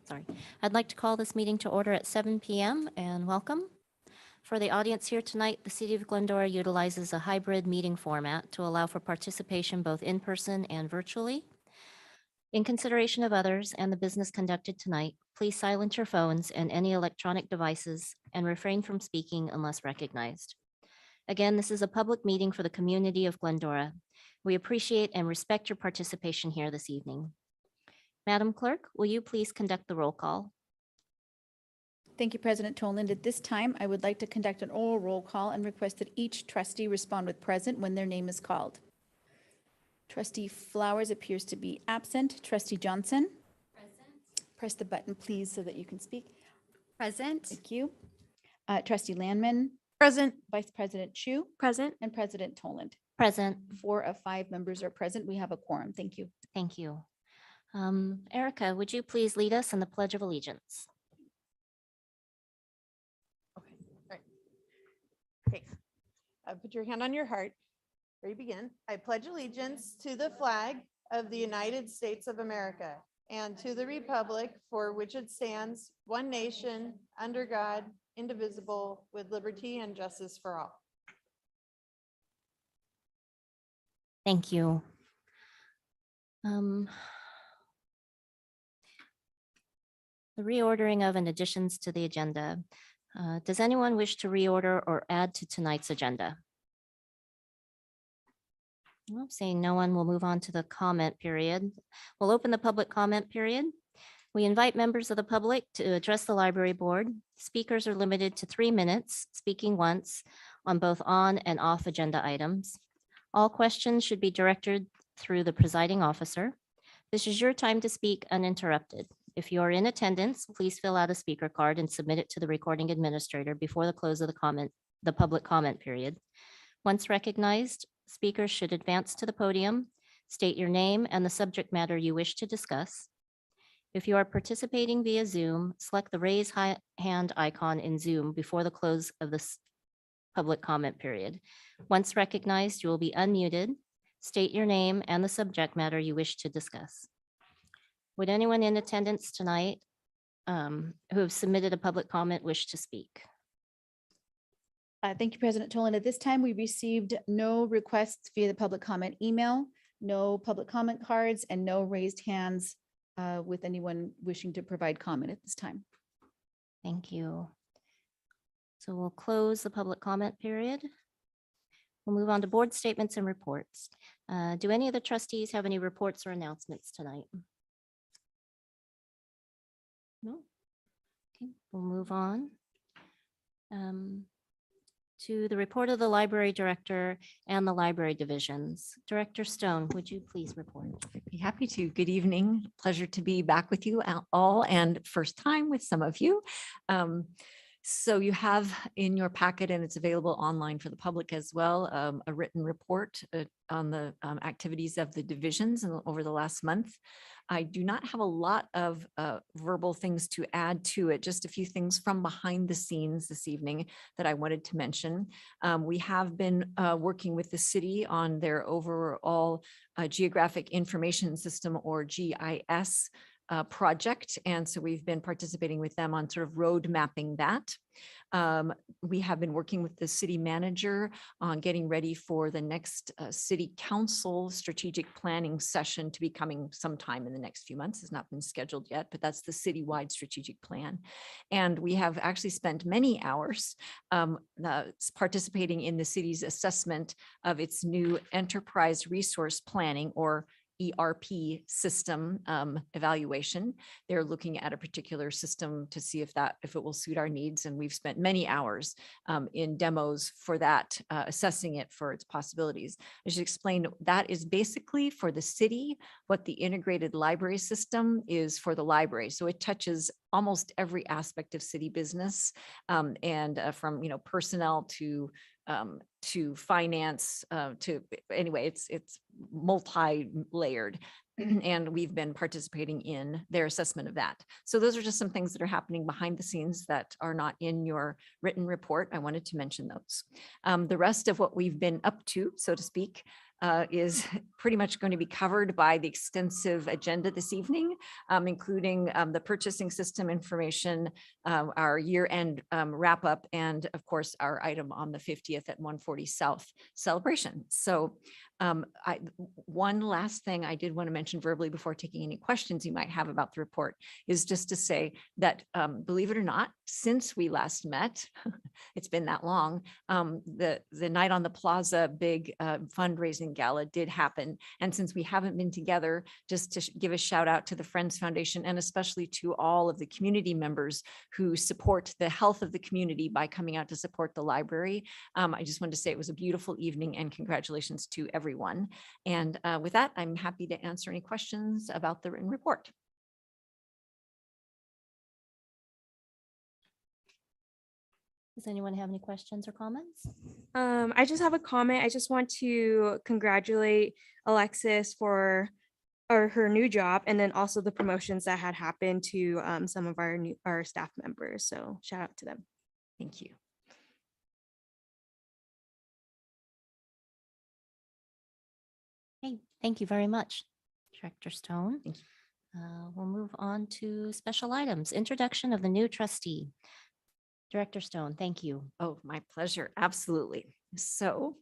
Sorry. I'd like to call this meeting to order at 7 p.m. and welcome. For the audience here tonight, the City of Glendora utilizes a hybrid meeting format to allow for participation both in person and virtually. In consideration of others and the business conducted tonight, please silence your phones and any electronic devices and refrain from speaking unless recognized. Again, this is a public meeting for the community of Glendora. We appreciate and respect your participation here this evening. Madam Clerk, will you please conduct the roll call? Thank you, President Toland. At this time, I would like to conduct an oral roll call and request that each trustee respond with present when their name is called. Trustee Flowers appears to be absent. Trustee Johnson? Present. Press the button, please, so that you can speak. Present. Thank you. Trustee Landman? Present. Vice President Chu? Present. And President Toland. Present. 4 of 5 members are present. We have a quorum. Thank you. Thank you. Erica, would you please lead us in the Pledge of Allegiance? Okay. All right. Okay. Put your hand on your heart. Where you begin. I pledge allegiance to the flag of the United States of America and to the republic for which it stands, one nation, under God, indivisible, with liberty and justice for all. Thank you. The reordering of and additions to the agenda. Does anyone wish to reorder or add to tonight's agenda? Well, seeing no one, we'll move on to the comment period. We'll open the public comment period. We invite members of the public to address the library board. Speakers are limited to 3 minutes, speaking once on both on and off agenda items. All questions should be directed through the presiding officer. This is your time to speak uninterrupted. If you are in attendance, please fill out a speaker card and submit it to the recording administrator before the close of the public comment period. Once recognized, speakers should advance to the podium, state your name and the subject matter you wish to discuss. If you are participating via Zoom, select the raise hand icon in Zoom before the close of this public comment period. Once recognized, you will be unmuted. State your name and the subject matter you wish to discuss. Would anyone in attendance tonight who have submitted a public comment wish to speak? Thank you, President Toland. At this time, we received no requests via the public comment email, no public comment cards, and no raised hands with anyone wishing to provide comment at this time. Thank you. So we'll close the public comment period. We'll move on to board statements and reports. Do any of the trustees have any reports or announcements tonight? No? Okay, we'll move on to the report of the library director and the library divisions. Director Stone, would you please report? I'd be happy to. Good evening. Pleasure to be back with you all and first time with some of you. So you have in your packet, and it's available online for the public as well, a written report on the activities of the divisions over the last month. I do not have a lot of verbal things to add to it, just a few things from behind the scenes this evening that I wanted to mention. We have been working with the city on their overall geographic information system, or GIS, project. And so we've been participating with them on sort of road mapping that. We have been working with the city manager on getting ready for the next city council strategic planning session to be coming sometime in the next few months. It's not been scheduled yet, but that's the citywide strategic plan. And we have actually spent many hours participating in the city's assessment of its new enterprise resource planning, or ERP system evaluation. They're looking at a particular system to see if it will suit our needs. And we've spent many hours in demos for that, assessing it for its possibilities. I should explain that is basically for the city what the integrated library system is for the library. So it touches almost every aspect of city business, and from personnel to finance, anyway, it's multi-layered. And we've been participating in their assessment of that. So those are just some things that are happening behind the scenes that are not in your written report. I wanted to mention those. The rest of what we've been up to, so to speak, is pretty much going to be covered by the extensive agenda this evening, including the purchasing system information, our year-end wrap up, and of course, our item on the 50th at 140 South celebration. So one last thing I did want to mention verbally before taking any questions you might have about the report is just to say that, believe it or not, since we last met, it's been that long, the Night on the Plaza big fundraising gala did happen. And since we haven't been together, just to give a shout out to the Friends Foundation and especially to all of the community members who support the health of the community by coming out to support the library. I just wanted to say it was a beautiful evening and congratulations to everyone. And with that, I'm happy to answer any questions about the written report. Does anyone have any questions or comments? I just have a comment. I just want to congratulate Alexis for her new job, and then also the promotions that had happened to some of our staff members. So shout out to them. Thank you. Okay, thank you very much, Director Stone. Thank you. We'll move on to special items. Introduction of the new trustee. Director Stone, thank you. Oh, my pleasure. Absolutely. So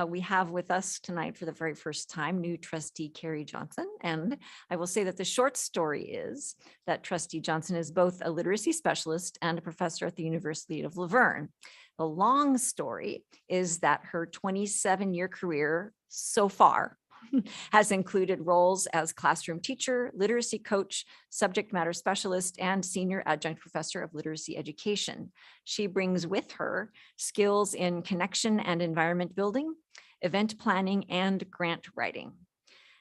we have with us tonight for the very first time, new trustee Carrie Johnson. And I will say that the short story is that trustee Johnson is both a literacy specialist and a professor at the University of Laverne. The long story is that her 27-year career so far has included roles as classroom teacher, literacy coach, subject matter specialist, and senior adjunct professor of literacy education. She brings with her skills in connection and environment building, event planning, and grant writing.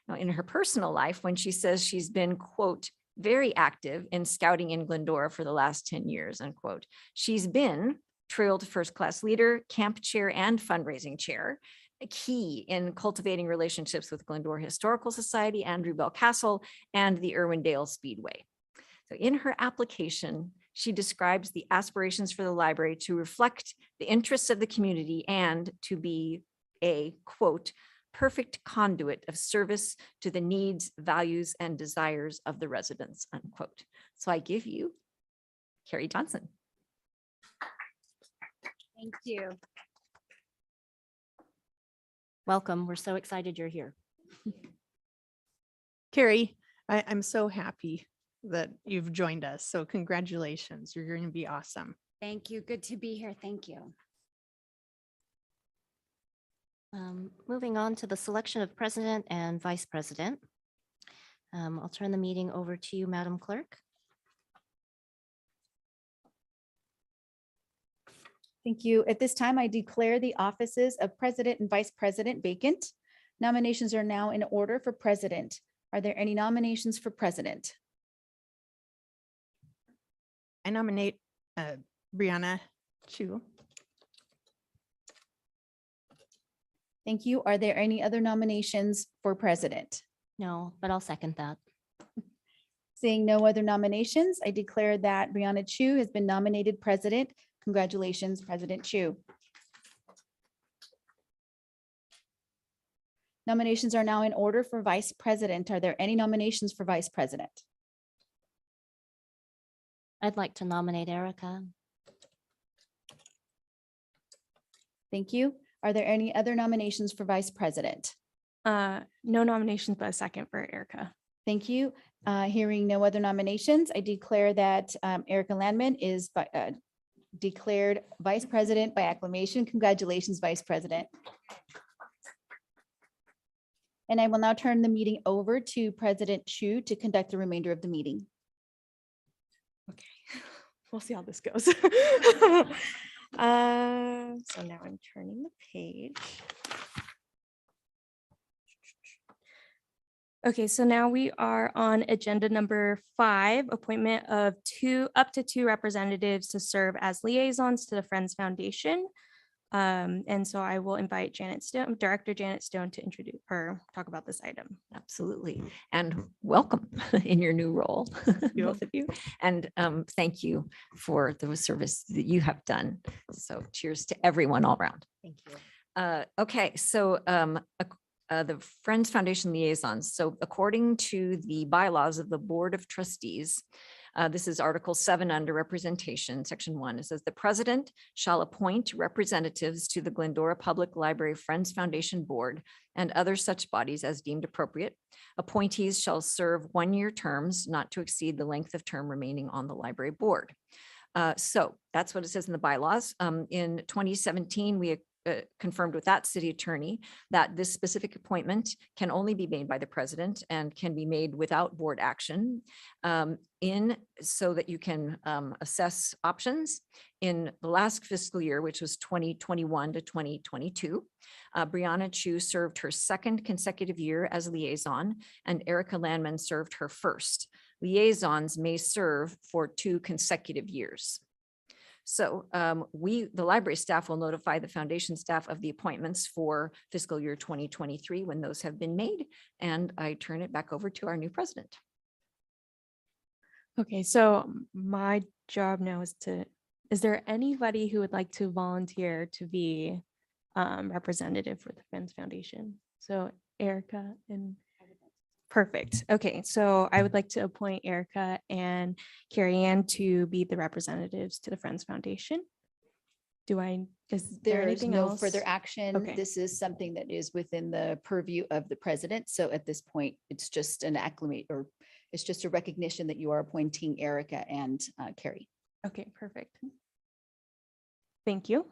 Now, in her personal life, when she says she's been, quote, very active in scouting in Glendora for the last 10 years, unquote, she's been trailed first class leader, camp chair, and fundraising chair, a key in cultivating relationships with Glendora Historical Society, Andrew Bell Castle, and the Irwindale Speedway. So in her application, she describes the aspirations for the library to reflect the interests of the community and to be a, quote, perfect conduit of service to the needs, values, and desires of the residents, unquote. So I give you Carrie Johnson. Thank you. Welcome. We're so excited you're here. Carrie, I'm so happy that you've joined us. So congratulations. You're going to be awesome. Thank you. Good to be here. Thank you. Moving on to the selection of president and vice president. I'll turn the meeting over to you, Madam Clerk. Thank you. At this time, I declare the offices of president and vice president vacant. Nominations are now in order for president. Are there any nominations for president? I nominate Brianna Chu. Thank you. Are there any other nominations for president? No, but I'll second that. Seeing no other nominations, I declare that Brianna Chu has been nominated president. Congratulations, President Chu. Nominations are now in order for vice president. Are there any nominations for vice president? I'd like to nominate Erica. Thank you. Are there any other nominations for vice president? No nominations, but a second for Erica. Thank you. Hearing no other nominations, I declare that Erica Landman is declared vice president by acclamation. Congratulations, Vice President. And I will now turn the meeting over to President Chu to conduct the remainder of the meeting. Okay, we'll see how this goes. So now I'm turning the page. Okay, so now we are on agenda number 5, appointment of up to two representatives to serve as liaisons to the Friends Foundation. And so I will invite Director Janet Stone to introduce or talk about this item. Absolutely. And welcome in your new role, both of you. And thank you for the service that you have done. So cheers to everyone all around. Thank you. Okay, so the Friends Foundation liaisons. So according to the bylaws of the Board of Trustees, this is Article 7 under representation, Section 1. It says the president shall appoint representatives to the Glendora Public Library Friends Foundation Board and other such bodies as deemed appropriate. Appointees shall serve one-year terms not to exceed the length of term remaining on the library board. So that's what it says in the bylaws. In 2017, we confirmed with that city attorney that this specific appointment can only be made by the president and can be made without board action so that you can assess options. In the last fiscal year, which was 2021 to 2022, Brianna Chu served her second consecutive year as liaison and Erica Landman served her first. Liaisons may serve for 2 consecutive years. So the library staff will notify the foundation staff of the appointments for fiscal year 2023 when those have been made. And I turn it back over to our new president. Okay, so my job now is there anybody who would like to volunteer to be representative for the Friends Foundation? So Erica and perfect. Okay, so I would like to appoint Erica and Carrie Ann to be the representatives to the Friends Foundation. Is there There is anything no else? further action. Okay. This is something that is within the purview of the president. So at this point, it's just an acclimate, or it's just a recognition that you are appointing Erica and Carrie. Okay, perfect. Thank you.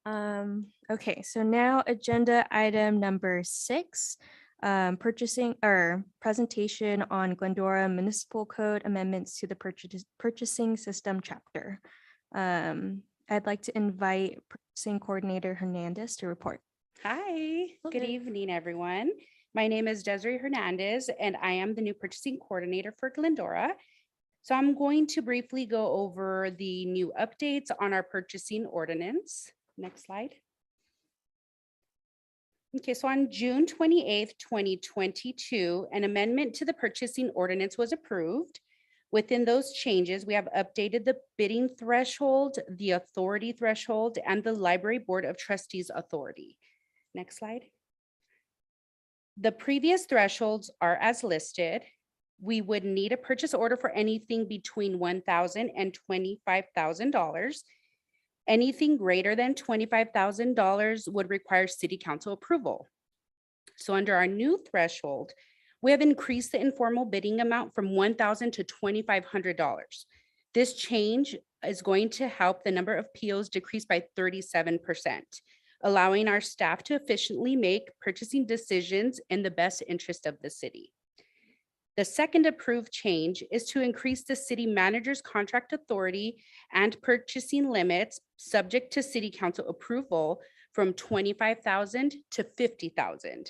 Okay, so now agenda item number 6, purchasing or presentation on Glendora Municipal Code amendments to the purchasing system chapter. I'd like to invite purchasing coordinator Hernandez to report. Hi, good Okay. evening, everyone. My name is Desiree Hernandez, and I am the new purchasing coordinator for Glendora. So I'm going to briefly go over the new updates on our purchasing ordinance. Next slide. Okay, so on June 28th, 2022, an amendment to the purchasing ordinance was approved. Within those changes, we have updated the bidding threshold, the authority threshold, and the Library Board of Trustees authority. Next slide. The previous thresholds are as listed. We would need a purchase order for anything between $1,000 and $25,000. Anything greater than $25,000 would require city council approval. So under our new threshold, we have increased the informal bidding amount from $1,000 to $2,500. This change is going to help the number of POs decrease by 37%, allowing our staff to efficiently make purchasing decisions in the best interest of the city. The second approved change is to increase the city manager's contract authority and purchasing limits subject to city council approval from $25,000 to $50,000.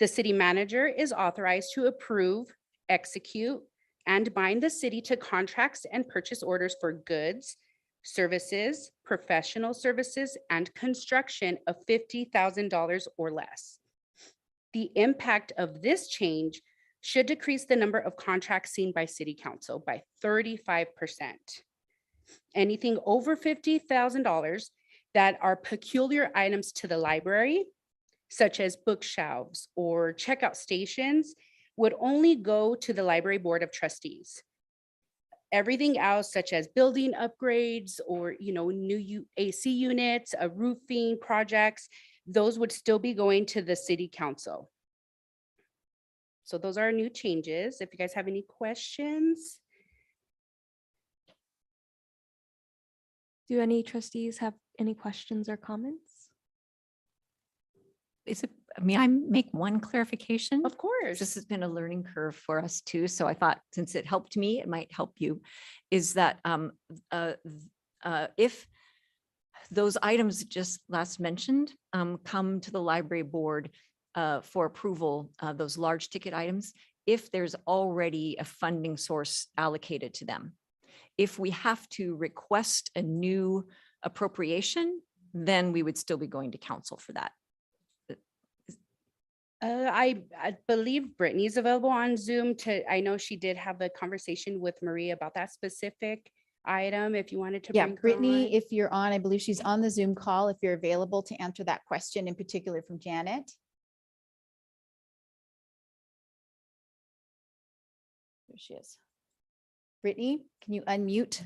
The city manager is authorized to approve, execute, and bind the city to contracts and purchase orders for goods, services, professional services, and construction of $50,000 or less. The impact of this change should decrease the number of contracts seen by city council by 35%. Anything over $50,000 that are peculiar items to the library, such as bookshelves or checkout stations, would only go to the Library Board of Trustees. Everything else, such as building upgrades or new AC units, roofing projects, those would still be going to the city council. So those are our new changes. If you guys have any questions. Do any trustees have any questions or comments? May I make one clarification? Of course. This has been a learning curve for us too. So I thought since it helped me, it might help you. Is that if those items just last mentioned come to the library board for approval, those large ticket items, if there's already a funding source allocated to them. If we have to request a new appropriation, then we would still be going to council for that. I believe Brittany's available on Zoom I know she did have a conversation with Maria about that specific item, if you wanted to Yeah, bring her Brittany, on. if you're on, I believe she's on the Zoom call, if you're available to answer that question in particular from Janet. There she is. Brittany, can you unmute?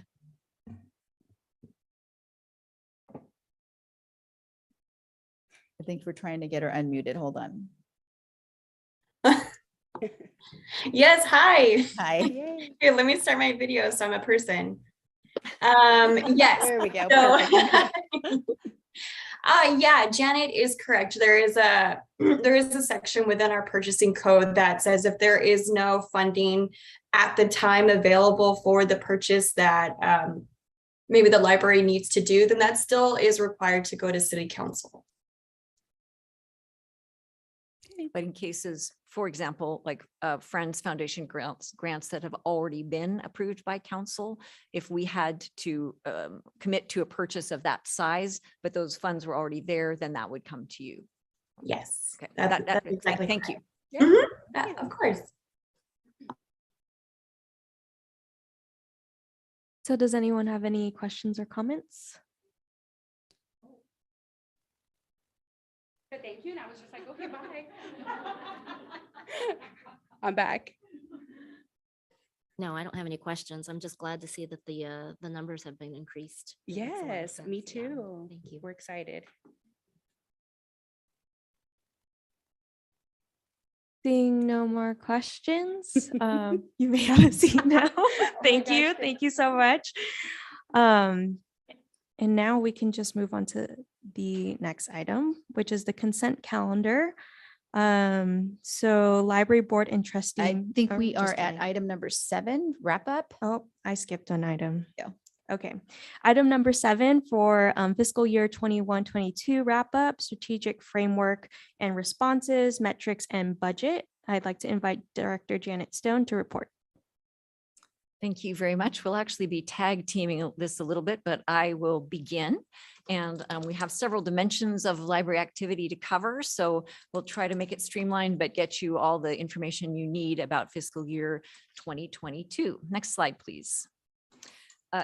I think we're trying to get her unmuted. Hold on. Yes, hi. Hi. Here, let me start my video so I'm a person. Yes. There we go. So, Perfect. yeah, Janet is correct. There is a section within our purchasing code that says if there is no funding at the time available for the purchase that maybe the library needs to do, then that still is required to go to city council. But in cases, for example, like Friends Foundation grants that have already been approved by council, if we had to commit to a purchase of that size, but those funds were already there, then that would come to you. Yes. Okay, That's exactly. thank you. Mhm, of course. So does anyone have any questions or comments? Thank you. And I was just like, okay, bye. I'm back. No, I don't have any questions. I'm just glad to see that the numbers have been increased. Makes a lot of Yes, me sense. Yeah, too. Thank you. We're excited. Seeing no more questions, you may have a seat now. Thank you. gosh, Thank you so much. And now we can just move on to the next item, which is the consent calendar. So library board and trustee. I think oh, we are just at kidding. item number 7, wrap up. Oh, I skipped an item. Yeah. Okay. Item number 7 for fiscal year 21-22 wrap up, strategic framework and responses, metrics and budget. I'd like to invite Director Janet Stone to report. Thank you very much. We'll actually be tag teaming this a little bit, but I will begin. And we have several dimensions of library activity to cover. So we'll try to make it streamlined, but get you all the information you need about fiscal year 2022. Next slide, please.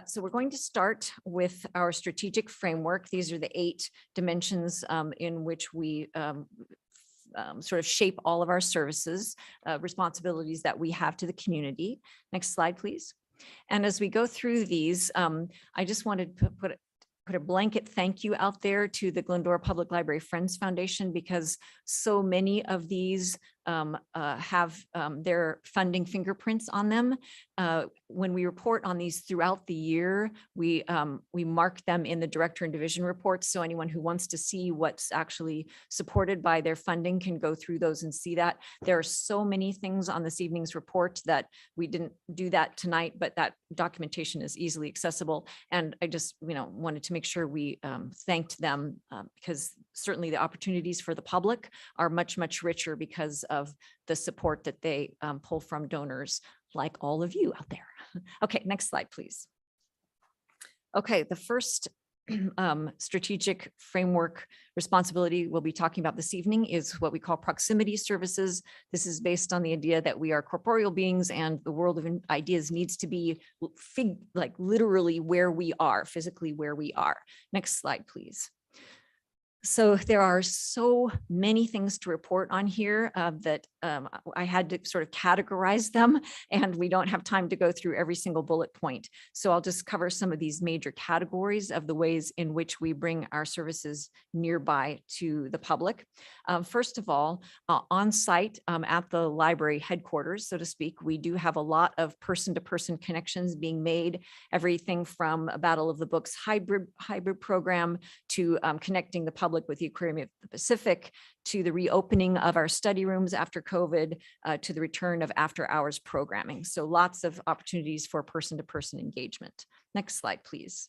So we're going to start with our strategic framework. These are the 8 dimensions in which we sort of shape all of our services, responsibilities that we have to the community. Next slide, please. And as we go through these, I just wanted to put a blanket thank you out there to the Glendora Public Library Friends Foundation, because so many of these have their funding fingerprints on them. When we report on these throughout the year, we mark them in the director and division reports. So anyone who wants to see what's actually supported by their funding can go through those and see that. There are so many things on this evening's report that we didn't do that tonight, but that documentation is easily accessible. And I just, wanted to make sure we thanked them because certainly the opportunities for the public are much, much richer because of the support that they pull from donors like all of you out there. Okay, next slide, please. Okay, the first strategic framework responsibility we'll be talking about this evening is what we call proximity services. This is based on the idea that we are corporeal beings and the world of ideas needs to be like literally where we are, physically where we are. Next slide, please. So there are so many things to report on here that I had to sort of categorize them, and we don't have time to go through every single bullet point. So I'll just cover some of these major categories of the ways in which we bring our services nearby to the public. First of all, on site at the library headquarters, so to speak, we do have a lot of person-to-person connections being made, everything from a Battle of the Books hybrid program to connecting the public with the Aquarium of the Pacific, to the reopening of our study rooms after COVID, to the return of after hours programming. So lots of opportunities for person-to-person engagement. Next slide, please.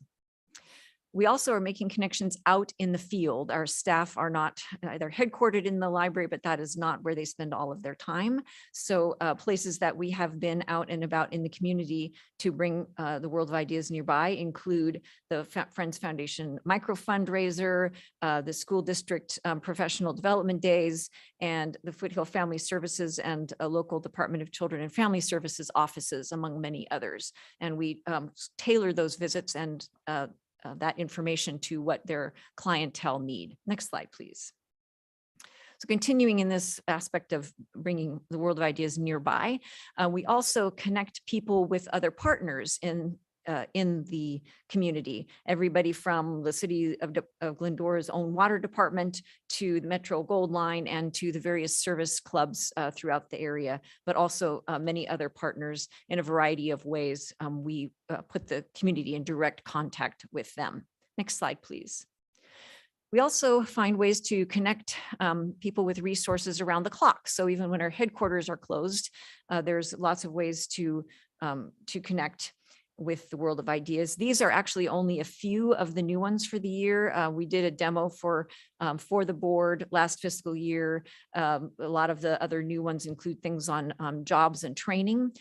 We also are making connections out in the field. Our staff are not either headquartered in the library, but that is not where they spend all of their time. So places that we have been out and about in the community to bring the world of ideas nearby include the Friends Foundation micro fundraiser, the school district professional development days, and the Foothill Family Services and a local Department of Children and Family Services offices, among many others. And we tailor those visits and that information to what their clientele need. Next slide, please. So continuing in this aspect of bringing the world of ideas nearby, we also connect people with other partners in the community. Everybody from the city of Glendora's own water department to the Metro Gold Line and to the various service clubs throughout the area, but also many other partners in a variety of ways. We put the community in direct contact with them. Next slide, please. We also find ways to connect people with resources around the clock. So even when our headquarters are closed, there's lots of ways to connect with the world of ideas. These are actually only a few of the new ones for the year. We did a demo for the board last fiscal year. A lot of the other new ones include things on jobs and training.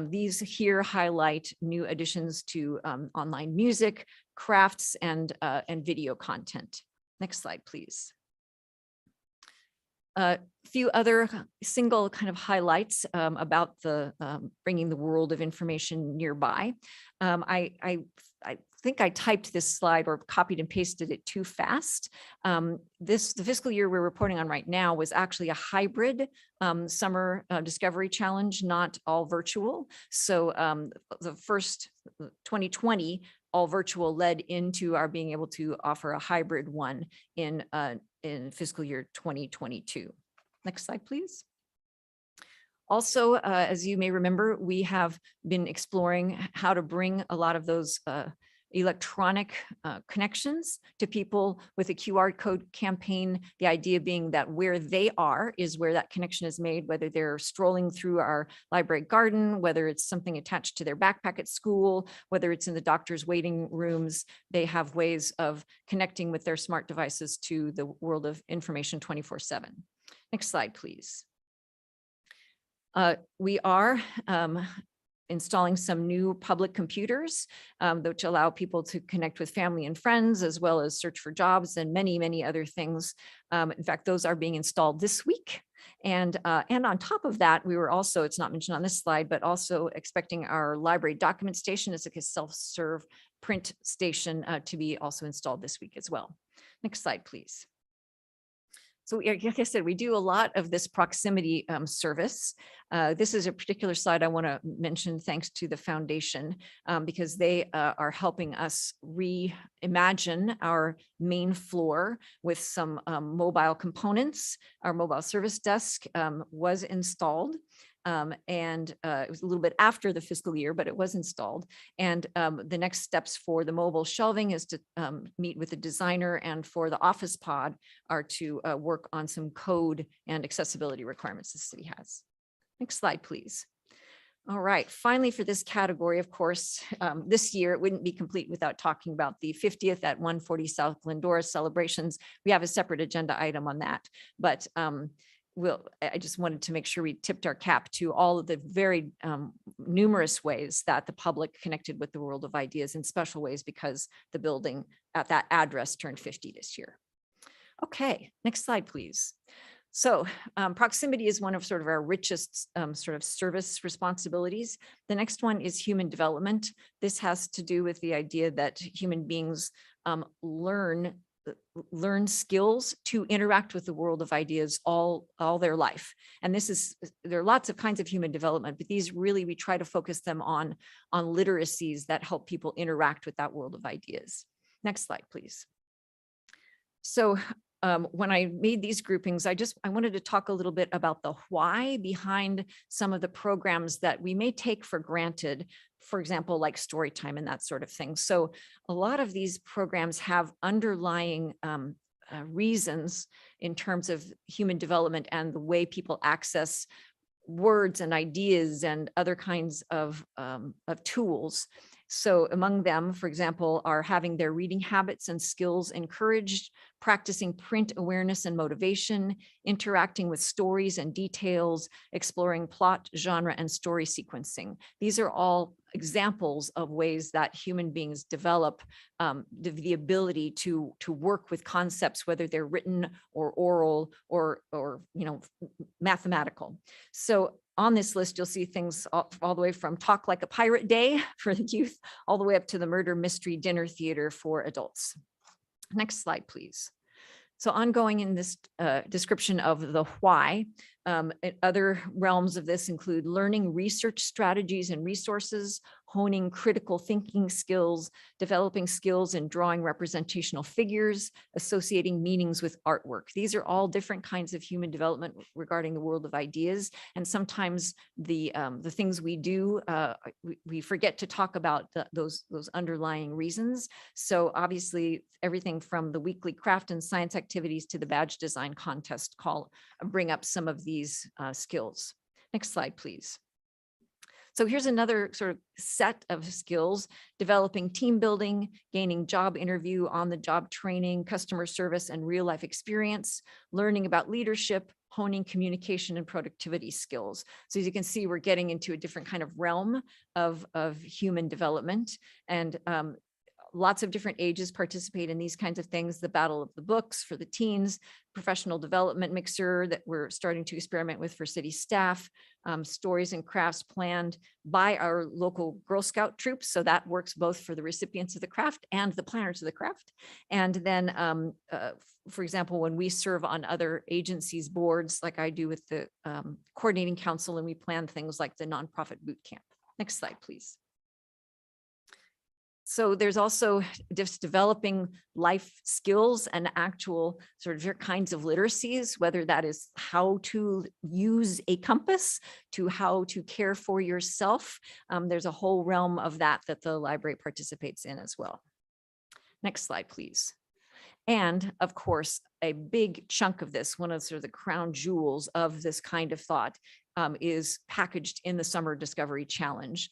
These here highlight new additions to online music, crafts, and video content. Next slide, please. A few other single kind of highlights about the bringing the world of information nearby. I think I typed this slide or copied and pasted it too fast. The fiscal year we're reporting on right now was actually a hybrid summer discovery challenge, not all virtual. So the first 2020 all virtual led into our being able to offer a hybrid one in fiscal year 2022. Next slide, please. Also, as you may remember, we have been exploring how to bring a lot of those electronic connections to people with a QR code campaign. The idea being that where they are is where that connection is made, whether they're strolling through our library garden, whether it's something attached to their backpack at school, whether it's in the doctor's waiting rooms. They have ways of connecting with their smart devices to the world of information 24/7. Next slide, please. We are installing some new public computers, which allow people to connect with family and friends, as well as search for jobs and many, many other things. In fact, those are being installed this week. And on top of that, we were also, it's not mentioned on this slide, but also expecting our library document station as a self-serve print station to be also installed this week as well. Next slide, please. So like I said, we do a lot of this proximity service. This is a particular slide I want to mention thanks to the foundation because they are helping us reimagine our main floor with some mobile components. Our mobile service desk was installed. And it was a little bit after the fiscal year, but it was installed. And the next steps for the mobile shelving is to meet with the designer, and for the office pod are to work on some code and accessibility requirements the city has. Next slide, please. All right, finally for this category, of course, this year it wouldn't be complete without talking about the 50th at 140 South Glendora celebrations. We have a separate agenda item on that, but I just wanted to make sure we tipped our cap to all of the very numerous ways that the public connected with the world of ideas in special ways because the building at that address turned 50 this year. Okay, next slide, please. So proximity is one of sort of our richest sort of service responsibilities. The next one is human development. This has to do with the idea that human beings learn skills to interact with the world of ideas all their life. And there are lots of kinds of human development, but these really, we try to focus them on literacies that help people interact with that world of ideas. Next slide, please. So when I made these groupings, I wanted to talk a little bit about the why behind some of the programs that we may take for granted, for example, like story time and that sort of thing. So a lot of these programs have underlying reasons in terms of human development and the way people access words and ideas and other kinds of tools. So among them, for example, are having their reading habits and skills encouraged, practicing print awareness and motivation, interacting with stories and details, exploring plot, genre, and story sequencing. These are all examples of ways that human beings develop the ability to work with concepts, whether they're written or oral or mathematical. So on this list, you'll see things all the way from Talk Like a Pirate Day for the youth, all the way up to the Murder Mystery Dinner Theater for adults. Next slide, please. So ongoing in this description of the why, other realms of this include learning research strategies and resources, honing critical thinking skills, developing skills in drawing representational figures, associating meanings with artwork. These are all different kinds of human development regarding the world of ideas. And sometimes the things we do, we forget to talk about those underlying reasons. So obviously everything from the weekly craft and science activities to the badge design contest bring up some of these skills. Next slide, please. So here's another sort of set of skills: developing team building, gaining job interview, on-the-job training, customer service, and real-life experience, learning about leadership, honing communication and productivity skills. So as you can see, we're getting into a different kind of realm of human development. And lots of different ages participate in these kinds of things. The Battle of the Books for the teens, professional development mixer that we're starting to experiment with for city staff, stories and crafts planned by our local Girl Scout troops. So that works both for the recipients of the craft and the planners of the craft. And then, for example, when we serve on other agencies' boards, like I do with the coordinating council, and we plan things like the nonprofit boot camp. Next slide, please. So there's also just developing life skills and actual sort of kinds of literacies, whether that is how to use a compass to how to care for yourself. There's a whole realm of that the library participates in as well. Next slide, please. And of course, a big chunk of this, one of sort of the crown jewels of this kind of thought, is packaged in the Summer Discovery Challenge.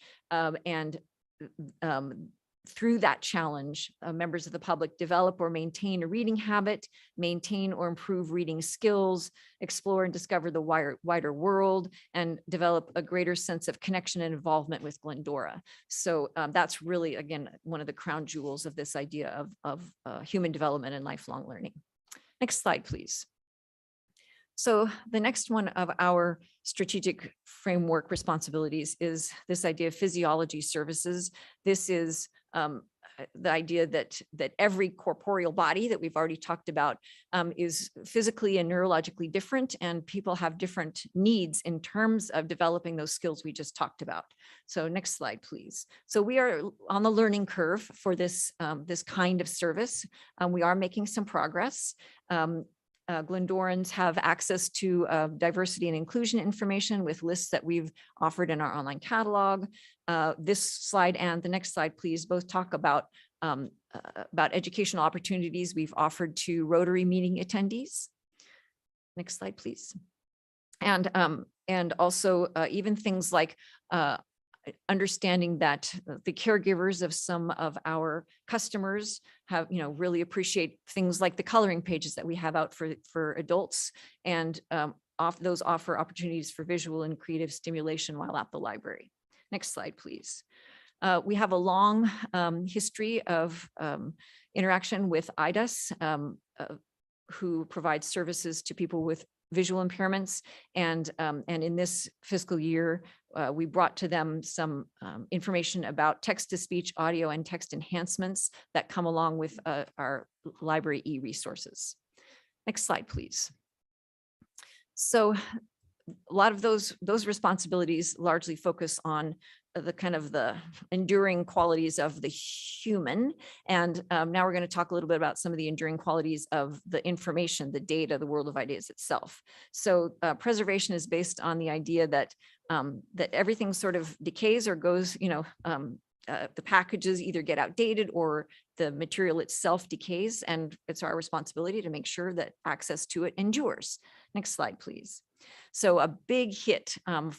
Through that challenge, members of the public develop or maintain a reading habit, maintain or improve reading skills, explore and discover the wider world, and develop a greater sense of connection and involvement with Glendora. So that's really, again, one of the crown jewels of this idea of human development and lifelong learning. Next slide, please. So the next one of our strategic framework responsibilities is this idea of physiology services. This is the idea that every corporeal body that we've already talked about is physically and neurologically different, and people have different needs in terms of developing those skills we just talked about. So next slide, please. So we are on the learning curve for this kind of service. We are making some progress. Glendorans have access to diversity and inclusion information with lists that we've offered in our online catalog. This slide and the next slide, please, both talk about educational opportunities we've offered to Rotary meeting attendees. Next slide, please. And also even things like understanding that the caregivers of some of our customers have, really appreciate things like the coloring pages that we have out for adults, and those offer opportunities for visual and creative stimulation while at the library. Next slide, please. We have a long history of interaction with IDAS, who provides services to people with visual impairments. And in this fiscal year, we brought to them some information about text-to-speech, audio, and text enhancements that come along with our library e-resources. Next slide, please. So a lot of those responsibilities largely focus on the kind of the enduring qualities of the human. And now we're going to talk a little bit about some of the enduring qualities of the information, the data, the world of ideas itself. So preservation is based on the idea that that everything sort of decays or goes, the packages either get outdated or the material itself decays, and it's our responsibility to make sure that access to it endures. Next slide, please. So a big hit on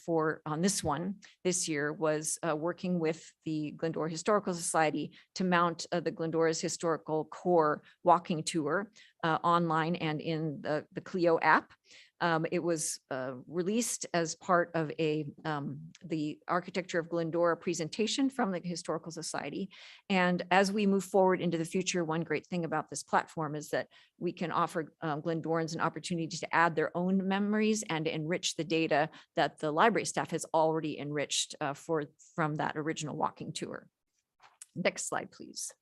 this one this year was working with the Glendora Historical Society to mount the Glendora's Historical Core walking tour online and in the Clio app. It was released as part of the Architecture of Glendora presentation from the Historical Society. And as we move forward into the future, one great thing about this platform is that we can offer Glendorans an opportunity to add their own memories and enrich the data that the library staff has already enriched from that original walking tour. Next slide, please.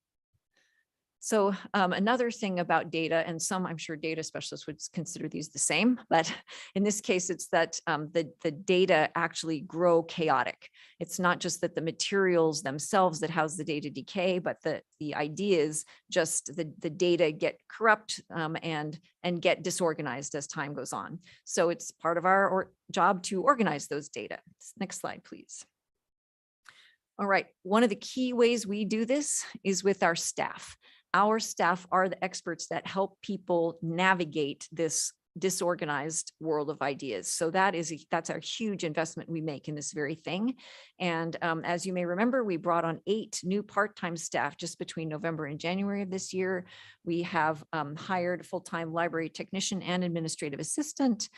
So another thing about data, and some I'm sure data specialists would consider these the same, but in this case, it's that the data actually grow chaotic. It's not just that the materials themselves that house the data decay, but the ideas, just the data get corrupt and get disorganized as time goes on. So it's part of our job to organize those data. Next slide, please. All right, one of the key ways we do this is with our staff. Our staff are the experts that help people navigate this disorganized world of ideas. So that's our huge investment we make in this very thing. And as you may remember, we brought on 8 new part-time staff just between November and January of this year. We have hired a full-time library technician and administrative assistant.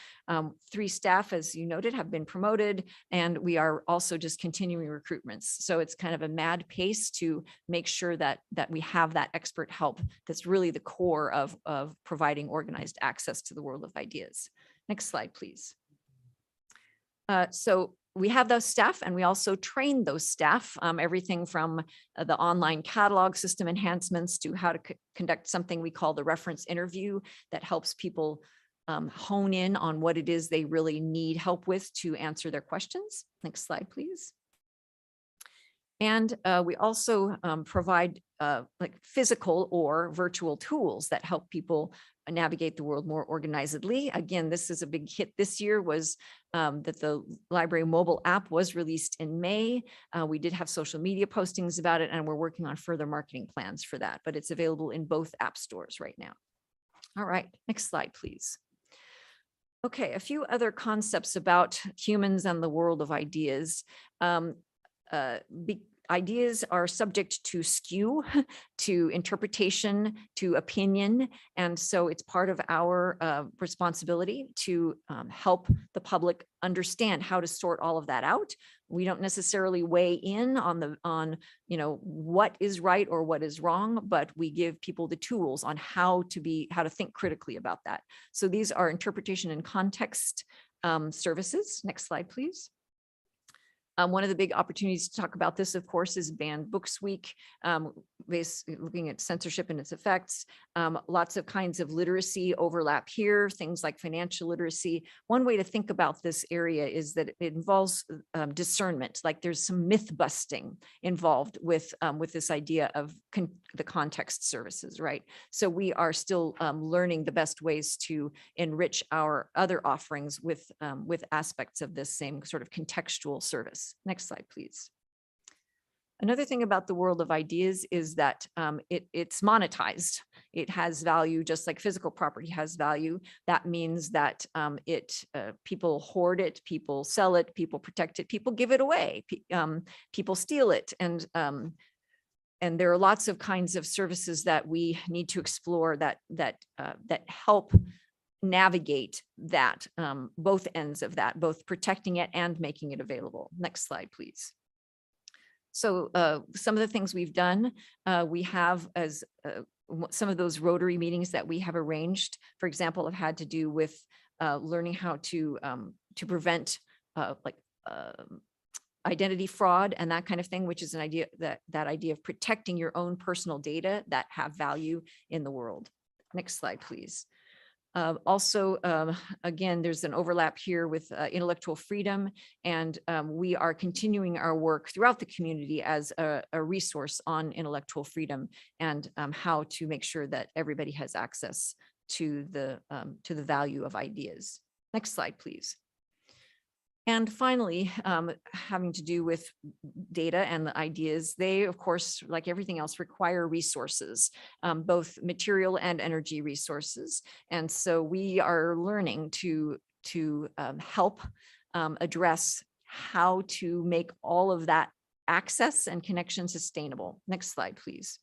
3 staff, as you noted, have been promoted, and we are also just continuing recruitments. So it's kind of a mad pace to make sure that we have that expert help that's really the core of providing organized access to the world of ideas. Next slide, please. So we have those staff, and we also train those staff, everything from the online catalog system enhancements to how to conduct something we call the reference interview that helps people hone in on what it is they really need help with to answer their questions. Next slide, please. And we also provide like physical or virtual tools that help people navigate the world more organizedly. Again, this is a big hit this year was that the library mobile app was released in May. We did have social media postings about it, and we're working on further marketing plans for that, but it's available in both app stores right now. All right, next slide, please. Okay, a few other concepts about humans and the world of ideas. Ideas are subject to skew, to interpretation, to opinion. And so it's part of our responsibility to help the public understand how to sort all of that out. We don't necessarily weigh in on what is right or what is wrong, but we give people the tools on how to think critically about that. So these are interpretation and context services. Next slide, please. One of the big opportunities to talk about this, of course, is Banned Books Week, looking at censorship and its effects. Lots of kinds of literacy overlap here, things like financial literacy. One way to think about this area is that it involves discernment, like there's some myth busting involved with this idea of the context services, right? So we are still learning the best ways to enrich our other offerings with aspects of this same sort of contextual service. Next slide, please. Another thing about the world of ideas is that it's monetized. It has value, just like physical property has value. That means that people hoard it, people sell it, people protect it, people give it away, people steal it, and there are lots of kinds of services that we need to explore that help navigate that, both ends of that, both protecting it and making it available. Next slide, please. So some of the things we've done, we have as some of those Rotary meetings that we have arranged, for example, have had to do with learning how to prevent identity fraud and that kind of thing, which is an idea that idea of protecting your own personal data that have value in the world. Next slide, please. Also, again, there's an overlap here with intellectual freedom, and we are continuing our work throughout the community as a resource on intellectual freedom and how to make sure that everybody has access to the value of ideas. Next slide, please. And finally, having to do with data and the ideas, they, of course, like everything else, require resources, both material and energy resources. And so we are learning to help address how to make all of that access and connection sustainable. Next slide, please.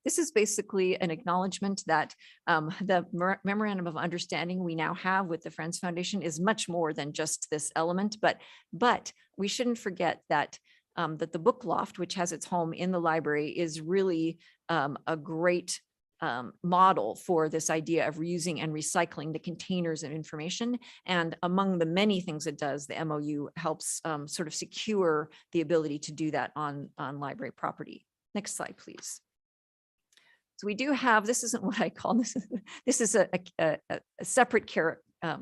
This is basically an acknowledgement that the memorandum of understanding we now have with the Friends Foundation is much more than just this element, but we shouldn't forget that that the book loft, which has its home in the library, is really a great model for this idea of reusing and recycling the containers of information. And among the many things it does, the MOU helps sort of secure the ability to do that on library property. Next slide, please. So we do have, this isn't what I call this, this is a separate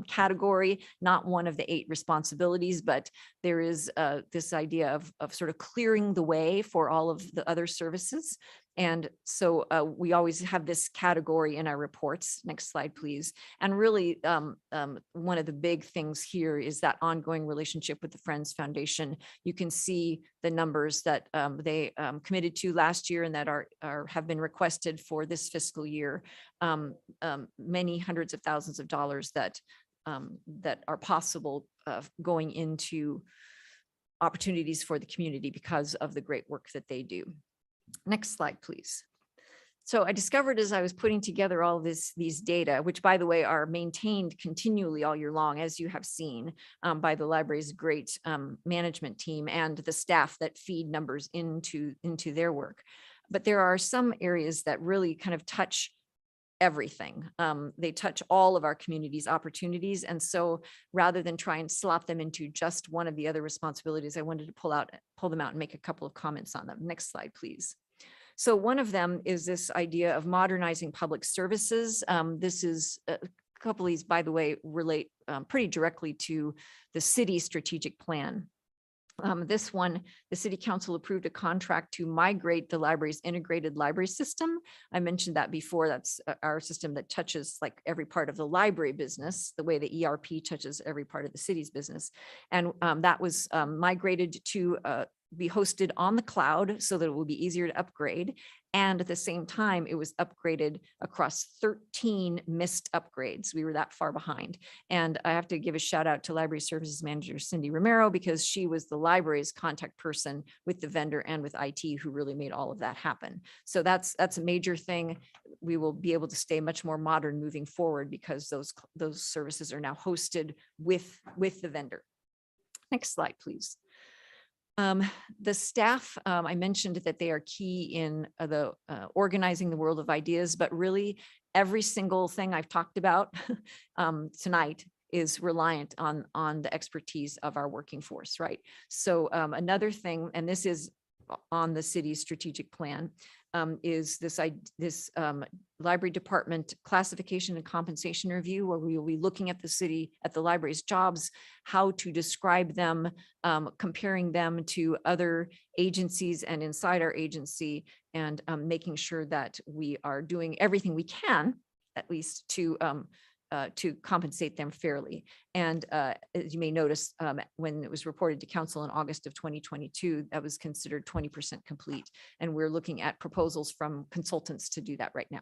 category, not one of the 8 responsibilities, but there is this idea of sort of clearing the way for all of the other services. And so we always have this category in our reports. Next slide, please. And really, one of the big things here is that ongoing relationship with the Friends Foundation. You can see the numbers that they committed to last year and that have been requested for this fiscal year. Many hundreds of thousands of dollars that are possible going into opportunities for the community because of the great work that they do. Next slide, please. So I discovered as I was putting together all these data, which by the way are maintained continually all year long, as you have seen by the library's great management team and the staff that feed numbers into their work. But there are some areas that really kind of touch everything. They touch all of our community's opportunities. And so rather than try and slot them into just one of the other responsibilities, I wanted to pull them out and make a couple of comments on them. Next slide, please. So one of them is this idea of modernizing public services. This is a couple of these, by the way, relate pretty directly to the city strategic plan. This one, the City Council approved a contract to migrate the library's integrated library system. I mentioned that before. That's our system that touches like every part of the library business, the way the ERP touches every part of the city's business. And that was migrated to be hosted on the cloud so that it will be easier to upgrade. And at the same time, it was upgraded across 13 missed upgrades. We were that far behind. And I have to give a shout out to Library Services Manager Cindy Romero, because she was the library's contact person with the vendor and with IT who really made all of that happen. So that's a major thing. We will be able to stay much more modern moving forward because those services are now hosted with the vendor. Next slide, please. The staff, I mentioned that they are key in the organizing the world of ideas, but really every single thing I've talked about tonight is reliant on the expertise of our working force, right? So another thing, and this is on the city's strategic plan, is this library department classification and compensation review, where we will be looking at the library's jobs, how to describe them, comparing them to other agencies and inside our agency, and making sure that we are doing everything we can, at least to compensate them fairly. And as you may notice, when it was reported to council in August of 2022, that was considered 20% complete. And we're looking at proposals from consultants to do that right now.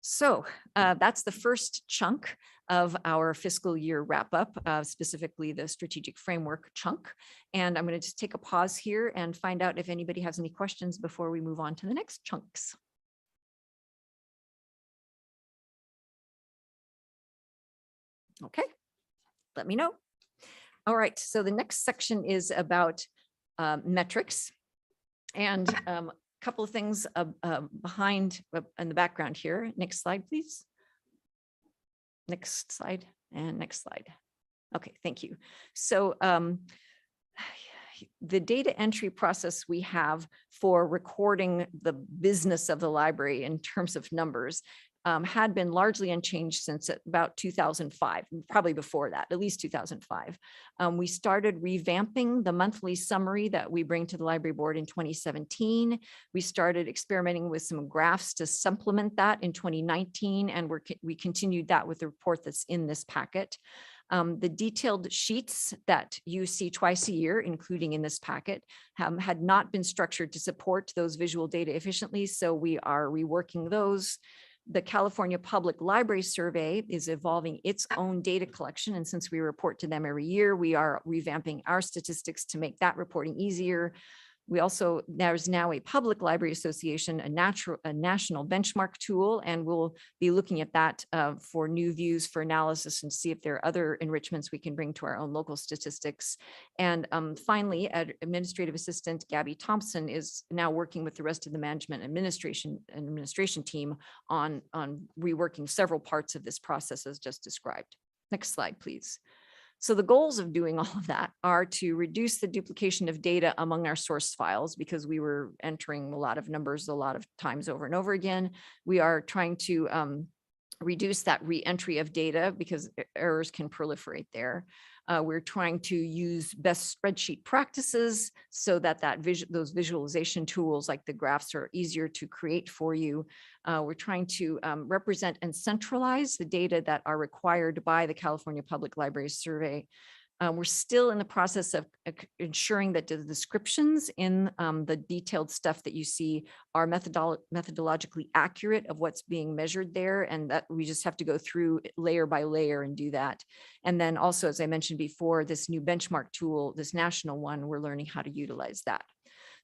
So that's the first chunk of our fiscal year wrap up, specifically the strategic framework chunk. And I'm going to just take a pause here and find out if anybody has any questions before we move on to the next chunks. Okay, let me know. All right, so the next section is about metrics, and a couple of things behind in the background here. Next slide, please. Next slide and next slide. Okay, thank you. So the data entry process we have for recording the business of the library in terms of numbers had been largely unchanged since about 2005, probably before that, at least 2005. We started revamping the monthly summary that we bring to the library board in 2017. We started experimenting with some graphs to supplement that in 2019, and we continued that with the report that's in this packet. The detailed sheets that you see twice a year, including in this packet, had not been structured to support those visual data efficiently, so we are reworking those. The California Public Library Survey is evolving its own data collection, and since we report to them every year, we are revamping our statistics to make that reporting easier. We also, there's now a Public Library Association, a national benchmark tool, and we'll be looking at that for new views for analysis and see if there are other enrichments we can bring to our own local statistics. And finally, Administrative Assistant Gabby Thompson is now working with the rest of the management administration team on reworking several parts of this process as just described. Next slide, please. So the goals of doing all of that are to reduce the duplication of data among our source files because we were entering a lot of numbers a lot of times over and over again. We are trying to reduce that re-entry of data because errors can proliferate there. We're trying to use best spreadsheet practices so that those visualization tools like the graphs are easier to create for you. We're trying to represent and centralize the data that are required by the California Public Library Survey. We're still in the process of ensuring that the descriptions in the detailed stuff that you see are methodologically accurate of what's being measured there, and that we just have to go through layer by layer and do that. And then also, as I mentioned before, this new benchmark tool, this national one, we're learning how to utilize that.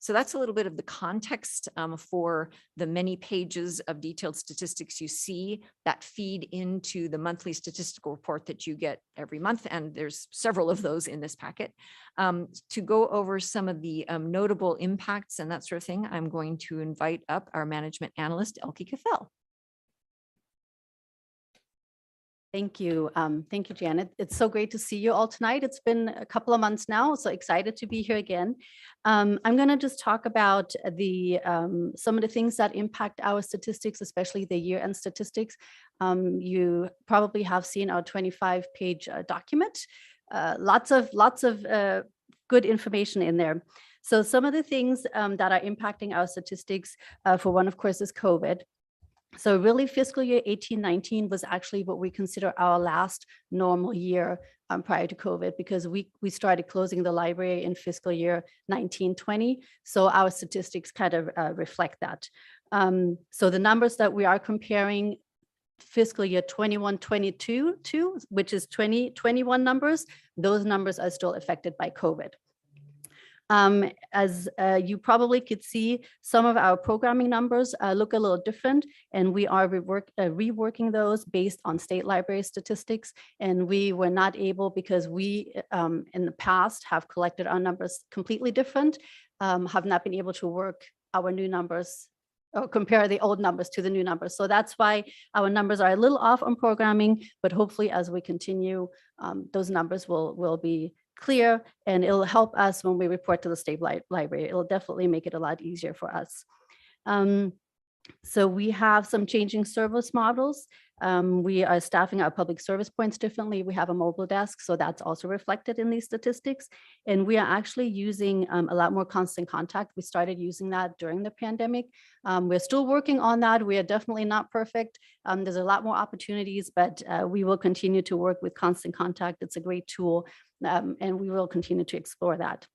So that's a little bit of the context for the many pages of detailed statistics you see that feed into the monthly statistical report that you get every month. And there's several of those in this packet. To go over some of the notable impacts and that sort of thing, I'm going to invite up our management analyst, Elke Cathell. Thank you. Thank you, Janet. It's so great to see you all tonight. It's been a couple of months now, so excited to be here again. I'm going to just talk about some of the things that impact our statistics, especially the year-end statistics. You probably have seen our 25-page document. Lots of good information in there. So some of the things that are impacting our statistics, for one, of course, is COVID. So really fiscal year 18-19 was actually what we consider our last normal year prior to COVID, because we started closing the library in fiscal year 19-20. So our statistics kind of reflect that. So the numbers that we are comparing fiscal year 21-22 to, which is 2021 numbers, those numbers are still affected by COVID. As you probably could see, some of our programming numbers look a little different, and we are reworking those based on state library statistics. And we were not able, because we in the past have collected our numbers completely different, have not been able to work our new numbers or compare the old numbers to the new numbers. So that's why our numbers are a little off on programming, but hopefully as we continue, those numbers will be clear, and it'll help us when we report to the state library. It'll definitely make it a lot easier for us. So we have some changing service models. We are staffing our public service points differently. We have a mobile desk, so that's also reflected in these statistics. And we are actually using a lot more constant contact. We started using that during the pandemic. We're still working on that. We are definitely not perfect. There's a lot more opportunities, but we will continue to work with constant contact. It's a great tool, and we will continue to explore that.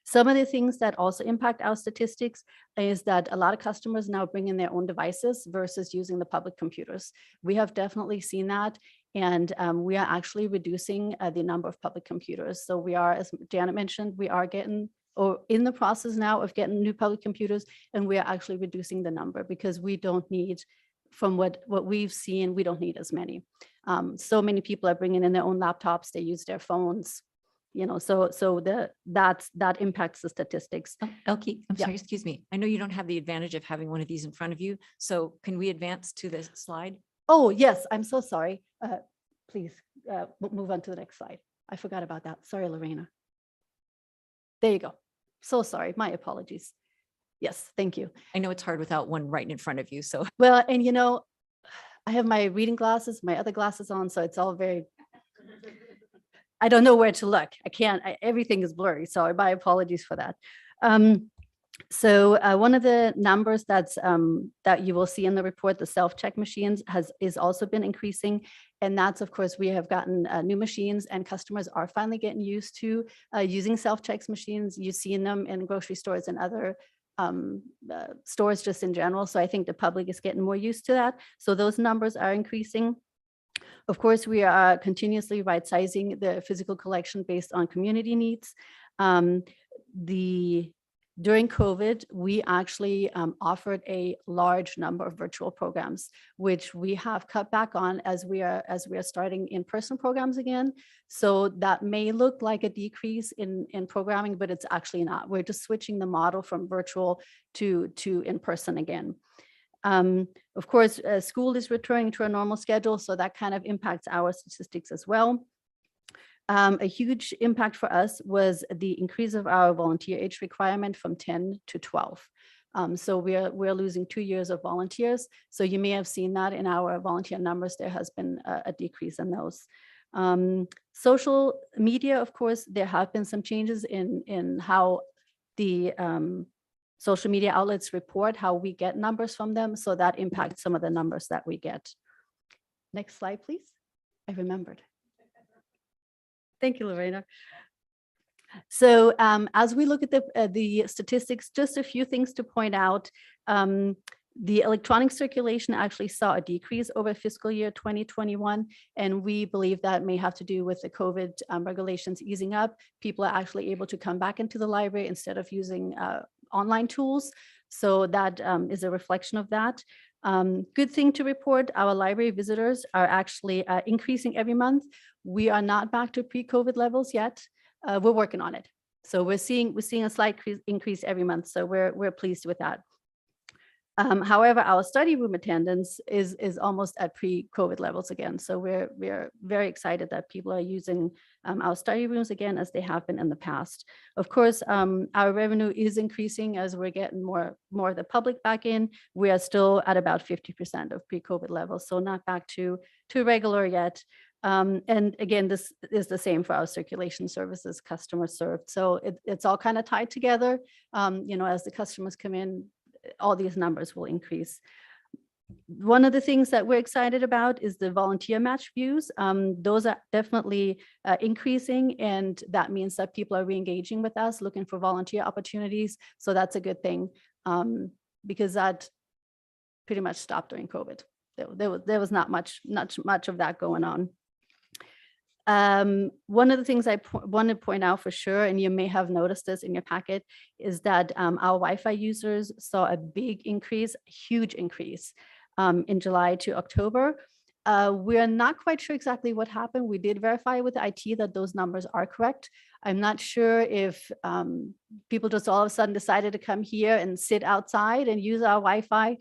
Some of the things that also impact our statistics is that a lot of customers now bring in their own devices versus using the public computers. We have definitely seen that, and we are actually reducing the number of public computers. So we are, as Janet mentioned, we are getting, or in the process now of getting new public computers, and we are actually reducing the number because we don't need, from what we've seen, we don't need as many. So many people are bringing in their own laptops, they use their phones. You know, so that impacts the statistics. Elke, I'm Yeah. sorry, excuse me. I know you don't have the advantage of having one of these in front of you. So can we advance to this slide? Oh, yes, I'm so sorry. Please move on to the next slide. I forgot about that. Sorry, Lorena. There you go. So sorry, my apologies. Yes, thank you. I know it's hard without one right in front of you. So Well, and you know, I have my reading glasses, my other glasses on, so it's all very, I don't know where to look. I can't, everything is blurry. So my apologies for that. So one of the numbers that you will see in the report, the self-check machines is also been increasing. And that's, of course, we have gotten new machines, and customers are finally getting used to using self-checks machines. You've seen them in grocery stores and other stores just in general. So I think the public is getting more used to that. So those numbers are increasing. Of course, we are continuously right-sizing the physical collection based on community needs. During COVID, we actually offered a large number of virtual programs, which we have cut back on as we are starting in-person programs again. So that may look like a decrease in programming, but it's actually not. We're just switching the model from virtual to in-person again. Of course, school is returning to a normal schedule, so that kind of impacts our statistics as well. A huge impact for us was the increase of our volunteer age requirement from 10 to 12. So we're losing 2 years of volunteers. So you may have seen that in our volunteer numbers. There has been a decrease in those. Social media, of course, there have been some changes in how the social media outlets report, how we get numbers from them. So that impacts some of the numbers that we get. Next slide, please. I remembered. Thank you, Lorena. So as we look at the statistics, just a few things to point out. The electronic circulation actually saw a decrease over fiscal year 2021, and we believe that may have to do with the COVID regulations easing up. People are actually able to come back into the library instead of using online tools. So that is a reflection of that. Good thing to report, our library visitors are actually increasing every month. We are not back to pre-COVID levels yet. We're working on it. So we're seeing a slight increase every month. So we're pleased with that. However, our study room attendance is almost at pre-COVID levels again. So we're very excited that people are using our study rooms again as they have been in the past. Of course, our revenue is increasing as we're getting more of the public back in. We are still at about 50% of pre-COVID levels, so not back to regular yet. And again, this is the same for our circulation services, customer served. So it's all kind of tied together. As the customers come in, all these numbers will increase. One of the things that we're excited about is the volunteer match views. Those are definitely increasing, and that means that people are re-engaging with us, looking for volunteer opportunities. So that's a good thing, because that pretty much stopped during COVID. There was not much of that going on. One of the things I want to point out for sure, and you may have noticed this in your packet, is that our Wi-Fi users saw a big increase, huge increase in July to October. We're not quite sure exactly what happened. We did verify with IT that those numbers are correct. I'm not sure if people just all of a sudden decided to come here and sit outside and use our Wi-Fi.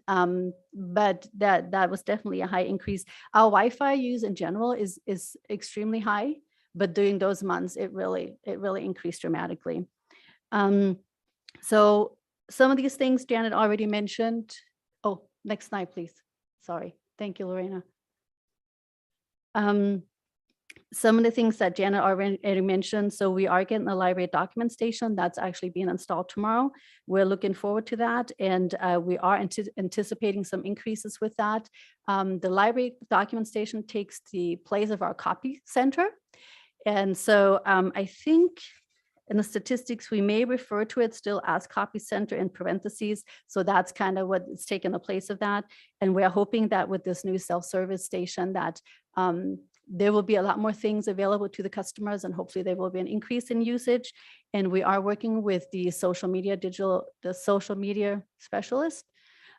But that was definitely a high increase. Our Wi-Fi use in general is extremely high, but during those months, it really increased dramatically. So some of these things Janet already mentioned. Oh, next slide, please. Sorry. Thank you, Lorena. Some of the things that Janet already mentioned. So we are getting the library document station that's actually being installed tomorrow. We're looking forward to that. And we are anticipating some increases with that. The library document station takes the place of our copy center. And so I think in the statistics, we may refer to it still as copy center in parentheses. So that's kind of what is taking the place of that. And we're hoping that with this new self-service station that there will be a lot more things available to the customers, and hopefully there will be an increase in usage. And we are working with the social media specialist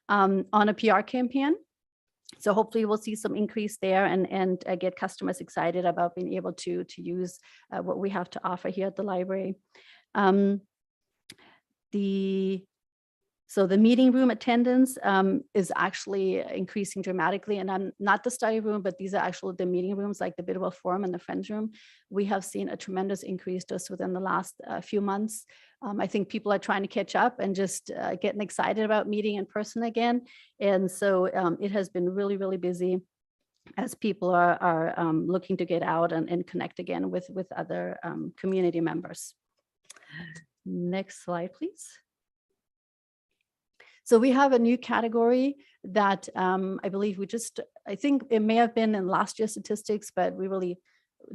on a PR campaign. So hopefully we'll see some increase there and get customers excited about being able to use what we have to offer here at the library. So the meeting room attendance is actually increasing dramatically, and I'm not the study room, but these are actually the meeting rooms like the Bidwell Forum and the Friends Room. We have seen a tremendous increase just within the last few months. I think people are trying to catch up and just getting excited about meeting in person again. And so it has been really, really busy as people are looking to get out and connect again with other community members. Next slide, please. So we have a new category that I believe I think it may have been in last year's statistics, but we really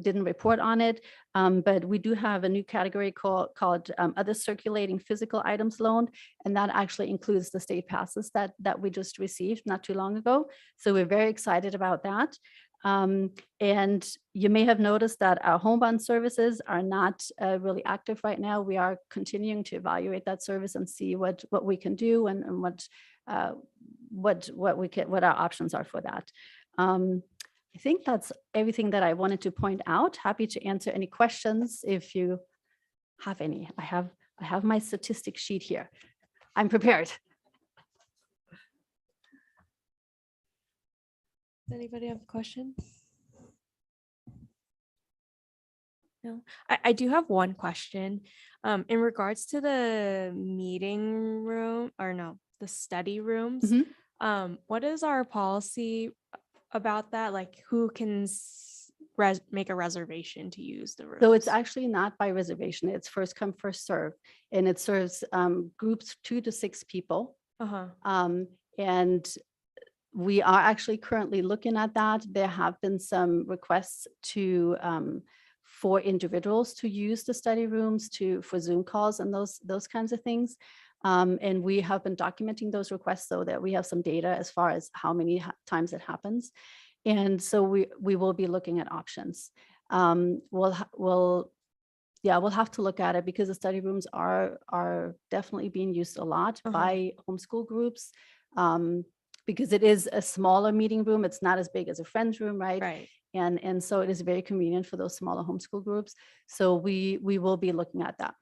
didn't report on it. But we do have a new category called other circulating physical items loaned. And that actually includes the state passes that we just received not too long ago. So we're very excited about that. And you may have noticed that our homebound services are not really active right now. We are continuing to evaluate that service and see what we can do and what our options are for that. I think that's everything that I wanted to point out. Happy to answer any questions if you have any. I have my statistics sheet here. I'm prepared. Does anybody have a question? No, I do have one question. In regards to the meeting room, or no, the study rooms. Mhm. What is our policy about that? Like who can make a reservation to use the rooms? So it's actually not by reservation. It's first come, first serve. And it serves groups 2 to 6 people. Uh-huh. And we are actually currently looking at that. There have been some requests to for individuals to use the study rooms for Zoom calls and those kinds of things. And we have been documenting those requests so that we have some data as far as how many times it happens. And so we will be looking at options. We'll have to look at it because the study rooms are definitely being used a lot Uh-huh. by homeschool groups. Because it is a smaller meeting room. It's not as big as a friend's room, right? Right. And so it is very convenient for those smaller homeschool groups. So we will be looking at that.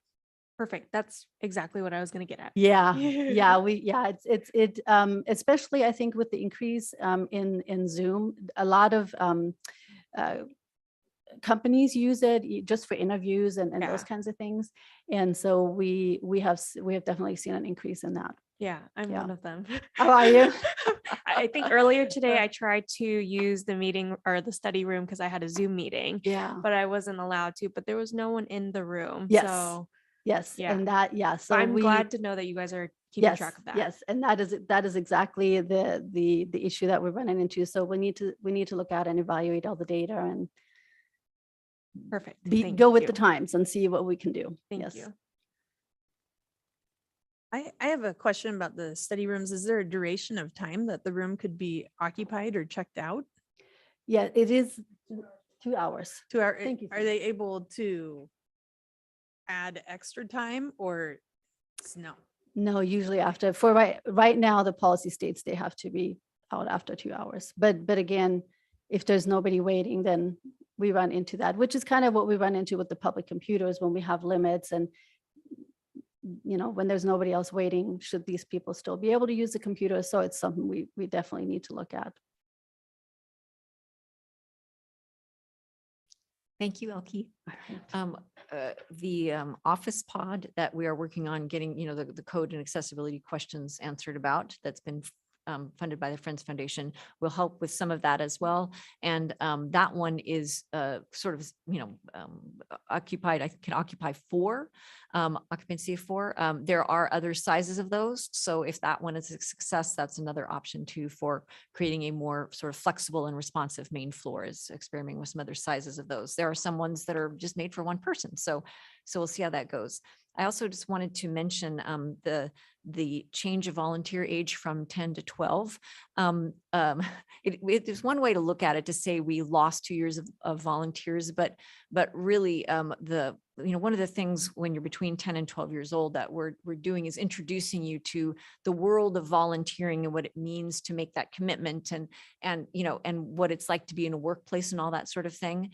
Perfect. That's exactly what I was gonna get at. Yeah, it's especially I think with the increase in Zoom, a lot of companies use it just for interviews and those Yeah. kinds of things. And so we have definitely seen an increase in that. Yeah, I'm Yeah. one of them. How are you? I think earlier today I tried to use the meeting or the study room because I had a Zoom meeting, Yeah. but I wasn't allowed to, but there was no one in the room. Yes. So Yes. yeah. And that, yeah. so So I'm glad to know that you guys are keeping track of that. Yes, and that is exactly the issue that we're running into. So we need to look at and evaluate all the data and Perfect. go with the you. times and see what we can do. Thank Yes. you. I have a question about the study rooms. Is there a duration of time that the room could be occupied or checked out? Yeah, it is 2 hours. 2 hour, Thank you, are Susan. they able to add extra time or no? No, usually after, for right now, the policy states they have to be out after 2 hours. But again, if there's nobody waiting, then we run into that, which is kind of what we run into with the public computers when we have limits and when there's nobody else waiting, should these people still be able to use the computer? So it's something we definitely need to look at. Thank you, Elke. The office pod that we are working on getting, the code and accessibility questions answered about, that's been funded by the Friends Foundation, will help with some of that as well. And that one is sort of, occupied, I can occupy 4, occupancy of 4. There are other sizes of those. So if that one is a success, that's another option too for creating a more sort of flexible and responsive main floor, is experimenting with some other sizes of those. There are some ones that are just made for one person. So we'll see how that goes. I also just wanted to mention the change of volunteer age from 10 to 12. There's one way to look at it, to say we lost 2 years of volunteers, but really one of the things when you're between 10 and 12 years old that we're doing is introducing you to the world of volunteering and what it means to make that commitment and what it's like to be in a workplace and all that sort of thing.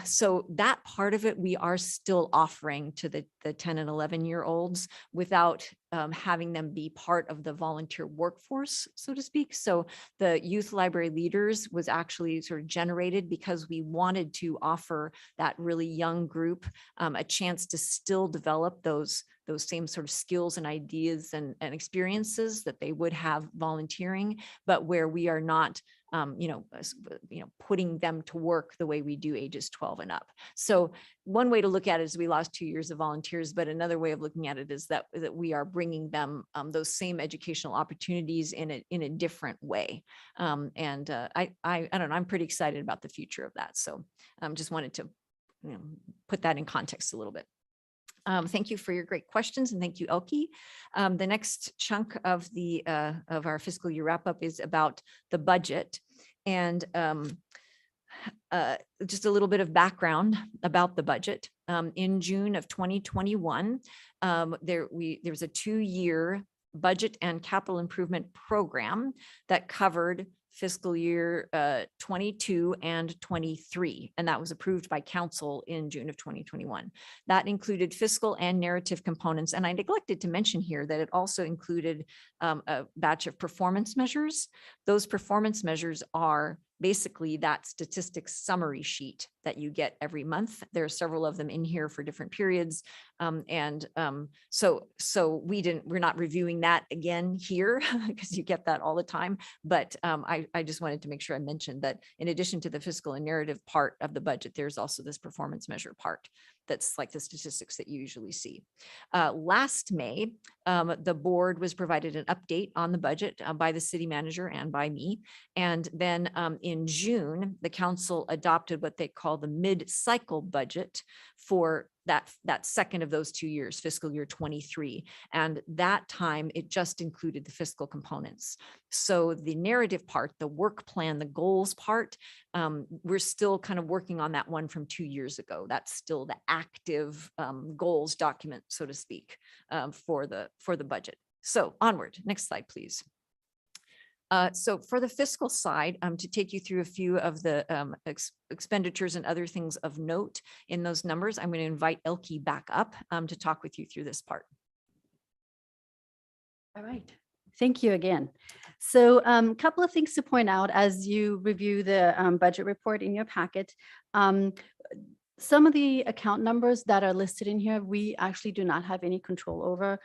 So that part of it, we are still offering to the 10 and 11-year-olds without having them be part of the volunteer workforce, so to speak. So the youth library leaders was actually sort of generated because we wanted to offer that really young group a chance to still develop those same sort of skills and ideas and experiences that they would have volunteering, but where we are not putting them to work the way we do ages 12 and up. So one way to look at it is we lost 2 years of volunteers, but another way of looking at it is that we are bringing them those same educational opportunities in a different way. I don't know, I'm pretty excited about the future of that. So just wanted to put that in context a little bit. Thank you for your great questions, and thank you, Elke. The next chunk of our fiscal year wrap up is about the budget, and just a little bit of background about the budget. In June of 2021, there was a 2-year budget and capital improvement program that covered fiscal year 22 and 23, and that was approved by council in June of 2021. That included fiscal and narrative components, and I neglected to mention here that it also included a batch of performance measures. Those performance measures are basically that statistics summary sheet that you get every month. There are several of them in here for different periods. So we're not reviewing that again here because you get that all the time. But I just wanted to make sure I mentioned that in addition to the fiscal and narrative part of the budget, there's also this performance measure part that's like the statistics that you usually see. Last May, the board was provided an update on the budget by the city manager and by me. And then in June, the council adopted what they call the mid-cycle budget for that second of those 2 years, fiscal year 23. And that time, it just included the fiscal components. So the narrative part, the work plan, the goals part, we're still kind of working on that one from 2 years ago. That's still the active goals document, so to speak, for the budget. So onward, next slide, please. So for the fiscal side, to take you through a few of the expenditures and other things of note in those numbers, I'm going to invite Elke back up to talk with you through this part. All right. Thank you again. So a couple of things to point out as you review the budget report in your packet. Some of the account numbers that are listed in here, we actually do not have any control over.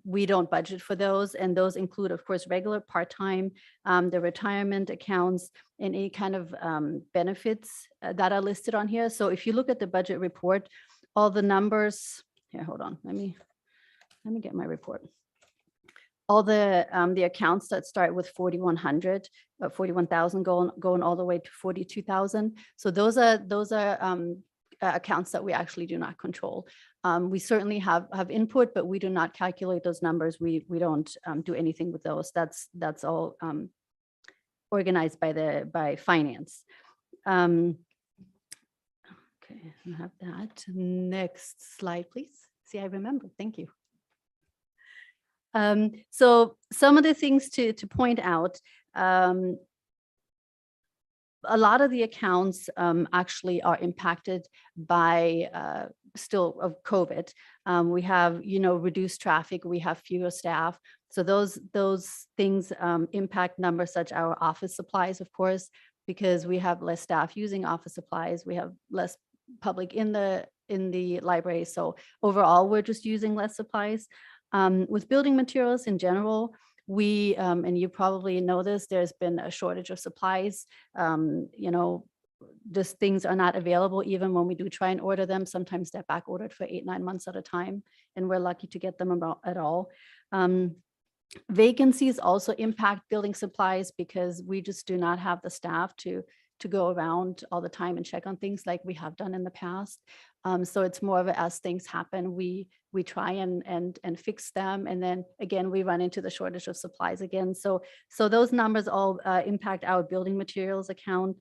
We don't budget for those, and those include, of course, regular part-time, the retirement accounts, and any kind of benefits that are listed on here. So if you look at the budget report, all the numbers here, hold on, let me get my report. All the accounts that start with 4,100, 41,000 going all the way to 42,000. So those are accounts that we actually do not control. We certainly have input, but we do not calculate those numbers. We don't do anything with those. That's all organized by finance. Okay, I have that. Next slide, please. See, I remember. Thank you. So some of the things to point out, a lot of the accounts actually are impacted by still of COVID. We have, reduced traffic, we have fewer staff. So those things impact numbers such as our office supplies, of course, because we have less staff using office supplies. We have less public in the library. So overall, we're just using less supplies. With building materials in general, we, and you probably know this, there's been a shortage of supplies. Just things are not available even when we do try and order them. Sometimes they're back ordered for 8-9 months at a time, and we're lucky to get them at all. Vacancies also impact building supplies because we just do not have the staff to go around all the time and check on things like we have done in the past. So it's more of a, as things happen, we try and fix them. And then again, we run into the shortage of supplies again. So those numbers all impact our building materials account.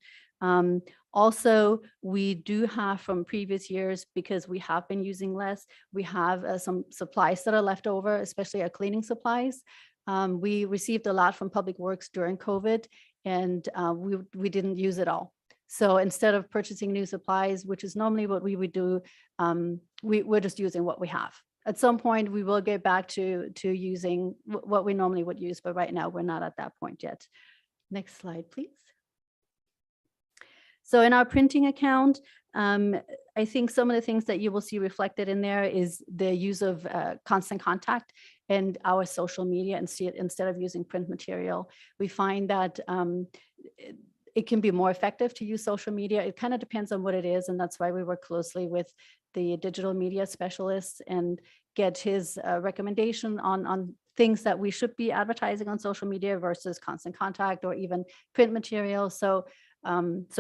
Also, we do have from previous years, because we have been using less, we have some supplies that are left over, especially our cleaning supplies. We received a lot from Public Works during COVID, and we didn't use it all. So instead of purchasing new supplies, which is normally what we would do, we're just using what we have. At some point, we will get back to using what we normally would use, but right now we're not at that point yet. Next slide, please. So in our printing account, I think some of the things that you will see reflected in there is the use of constant contact and our social media, and see it instead of using print material. We find that it can be more effective to use social media. It kind of depends on what it is, and that's why we work closely with the digital media specialists and get his recommendation on things that we should be advertising on social media versus constant contact or even print material. So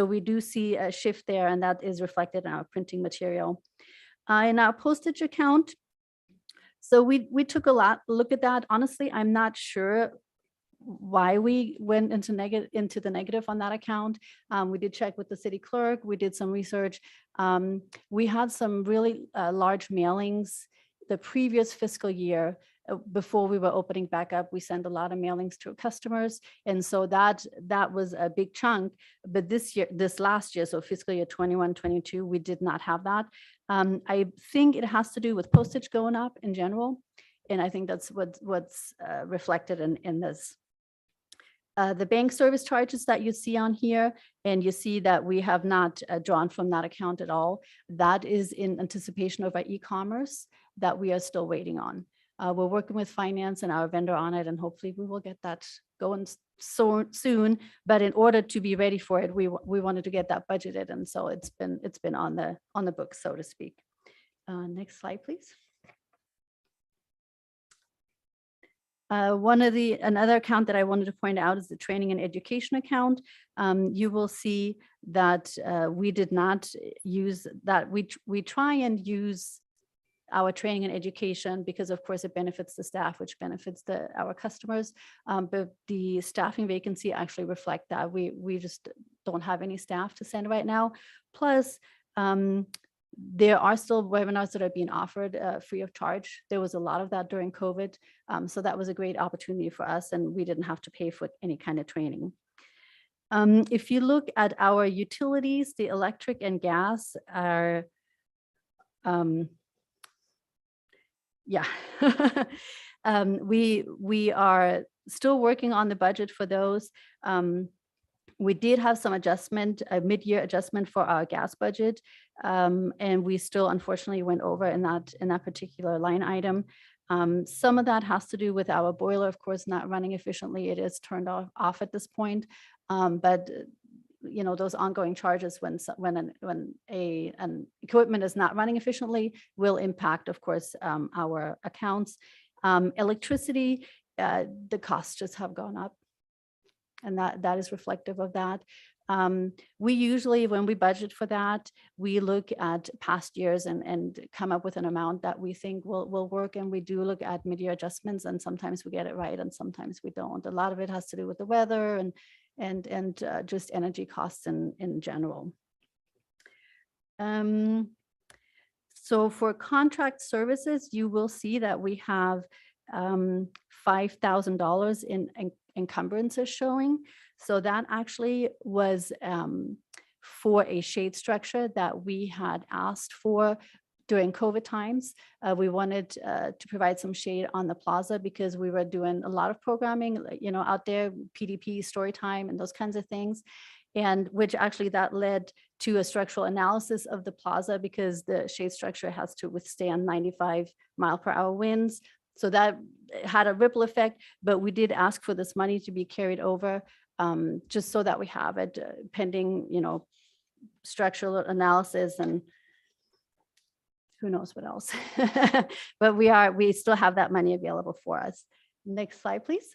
we do see a shift there, and that is reflected in our printing material. In our postage account, so we took a look at that. Honestly, I'm not sure why we went into the negative on that account. We did check with the city clerk. We did some research. We had some really large mailings the previous fiscal year. Before we were opening back up, we sent a lot of mailings to customers. And so that was a big chunk. But this last year, so fiscal year 21-22, we did not have that. I think it has to do with postage going up in general. And I think that's what's reflected in this. The bank service charges that you see on here, and you see that we have not drawn from that account at all. That is in anticipation of our e-commerce that we are still waiting on. We're working with finance and our vendor on it, and hopefully we will get that going so soon. But in order to be ready for it, we wanted to get that budgeted, and so it's been on the books, so to speak. Next slide, please. Another account that I wanted to point out is the training and education account. You will see that we did not use that. We try and use our training and education because of course it benefits the staff, which benefits our customers. But the staffing vacancy actually reflect that. We just don't have any staff to send right now. Plus, there are still webinars that are being offered free of charge. There was a lot of that during COVID. So that was a great opportunity for us, and we didn't have to pay for any kind of training. If you look at our utilities, the electric and gas are, yeah, we are still working on the budget for those. We did have some adjustment, a mid-year adjustment for our gas budget, and we still unfortunately went over in that particular line item. Some of that has to do with our boiler, of course, not running efficiently. It is turned off at this point, but you know, those ongoing charges when an equipment is not running efficiently will impact, of course, our accounts. Electricity, the costs just have gone up, and that is reflective of that. We usually, when we budget for that, we look at past years and come up with an amount that we think will work. And we do look at mid-year adjustments, and sometimes we get it right and sometimes we don't. A lot of it has to do with the weather and just energy costs in general. So for contract services, you will see that we have $5,000 in encumbrances showing. So that actually was for a shade structure that we had asked for during COVID times. We wanted to provide some shade on the plaza because we were doing a lot of programming, you know, out there, PDP, story time, and those kinds of things. And which actually that led to a structural analysis of the plaza because the shade structure has to withstand 95-mile-per-hour winds. So that had a ripple effect, but we did ask for this money to be carried over just so that we have it pending, you know, structural analysis and who knows what else. But we still have that money available for us. Next slide, please.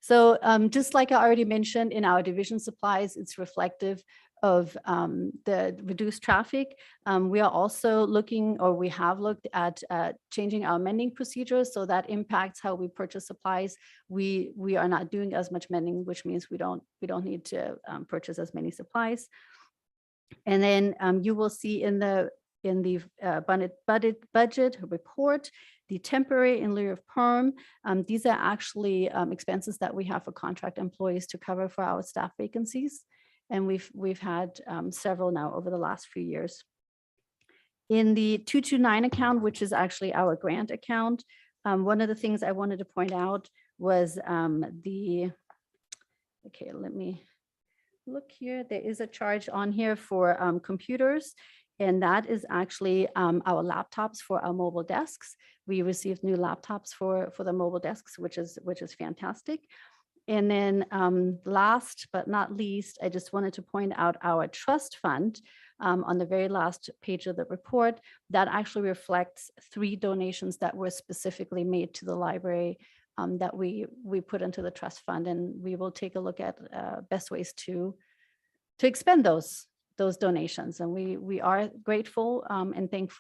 So just like I already mentioned, in our division supplies, it's reflective of the reduced traffic. We are also looking, or we have looked at changing our mending procedures, so that impacts how we purchase supplies. We are not doing as much mending, which means we don't need to purchase as many supplies. And then you will see in the budget report, the temporary in lieu of perm. These are actually expenses that we have for contract employees to cover for our staff vacancies. And we've had several now over the last few years. In the 229 account, which is actually our grant account, one of the things I wanted to point out was okay, let me look here. There is a charge on here for computers. And that is actually our laptops for our mobile desks. We received new laptops for the mobile desks, which is fantastic. And then last but not least, I just wanted to point out our trust fund on the very last page of the report. That actually reflects 3 donations that were specifically made to the library that we put into the trust fund. And we will take a look at best ways to expend those donations. And we are grateful and thank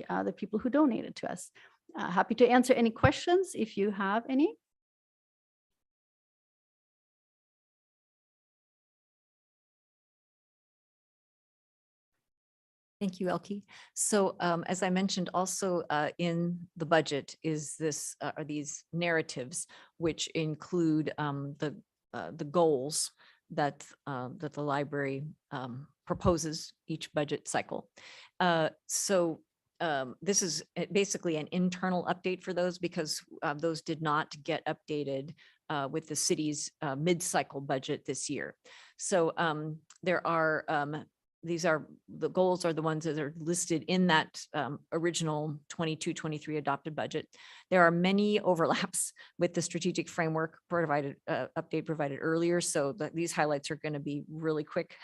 the people who donated to us. Happy to answer any questions if you have any. Thank you, Elke. So as I mentioned, also in the budget is are these narratives, which include the goals that the library proposes each budget cycle. So this is basically an internal update for those because those did not get updated with the city's mid-cycle budget this year. So there are, these are, the goals are the ones that are listed in that original 22-23 adopted budget. There are many overlaps with the strategic framework provided, update provided earlier. So these highlights are going to be really quick.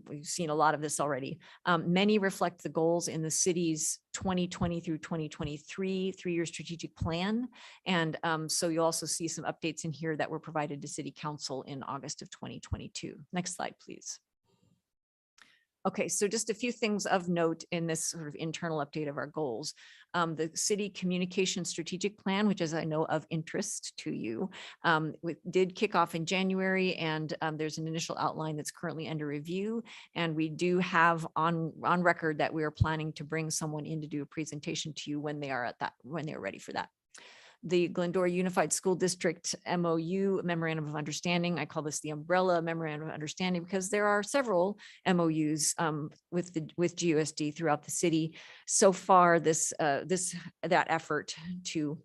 We've seen a lot of this already. Many reflect the goals in the city's 2020 through 2023 three-year strategic plan. And so you'll also see some updates in here that were provided to City Council in August of 2022. Next slide, please. Okay, so just a few things of note in this sort of internal update of our goals. The city communication strategic plan, which is I know of interest to you, did kick off in January, and there's an initial outline that's currently under review. And we do have on record that we are planning to bring someone in to do a presentation to you when they are ready for that. The Glendora Unified School District MOU, Memorandum of Understanding. I call this the umbrella Memorandum of Understanding because there are several MOUs with GUSD throughout the city. So far, that effort to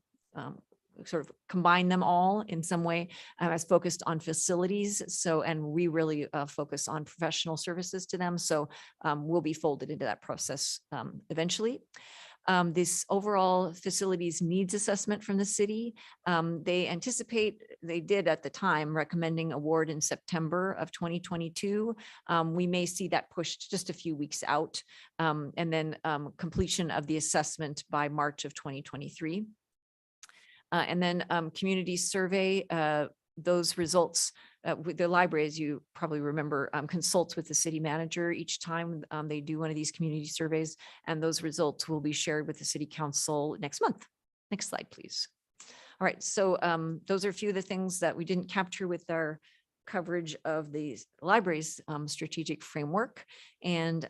sort of combine them all in some way has focused on facilities. So, and we really focus on professional services to them. So we'll be folded into that process eventually. This overall facilities needs assessment from the city. They anticipate, they did at the time, recommending award in September of 2022. We may see that pushed just a few weeks out, and then completion of the assessment by March of 2023. And then community survey, those results with the library, as you probably remember, consults with the city manager each time they do one of these community surveys, and those results will be shared with the city council next month. Next slide, please. All right, so those are a few of the things that we didn't capture with our coverage of the library's strategic framework, and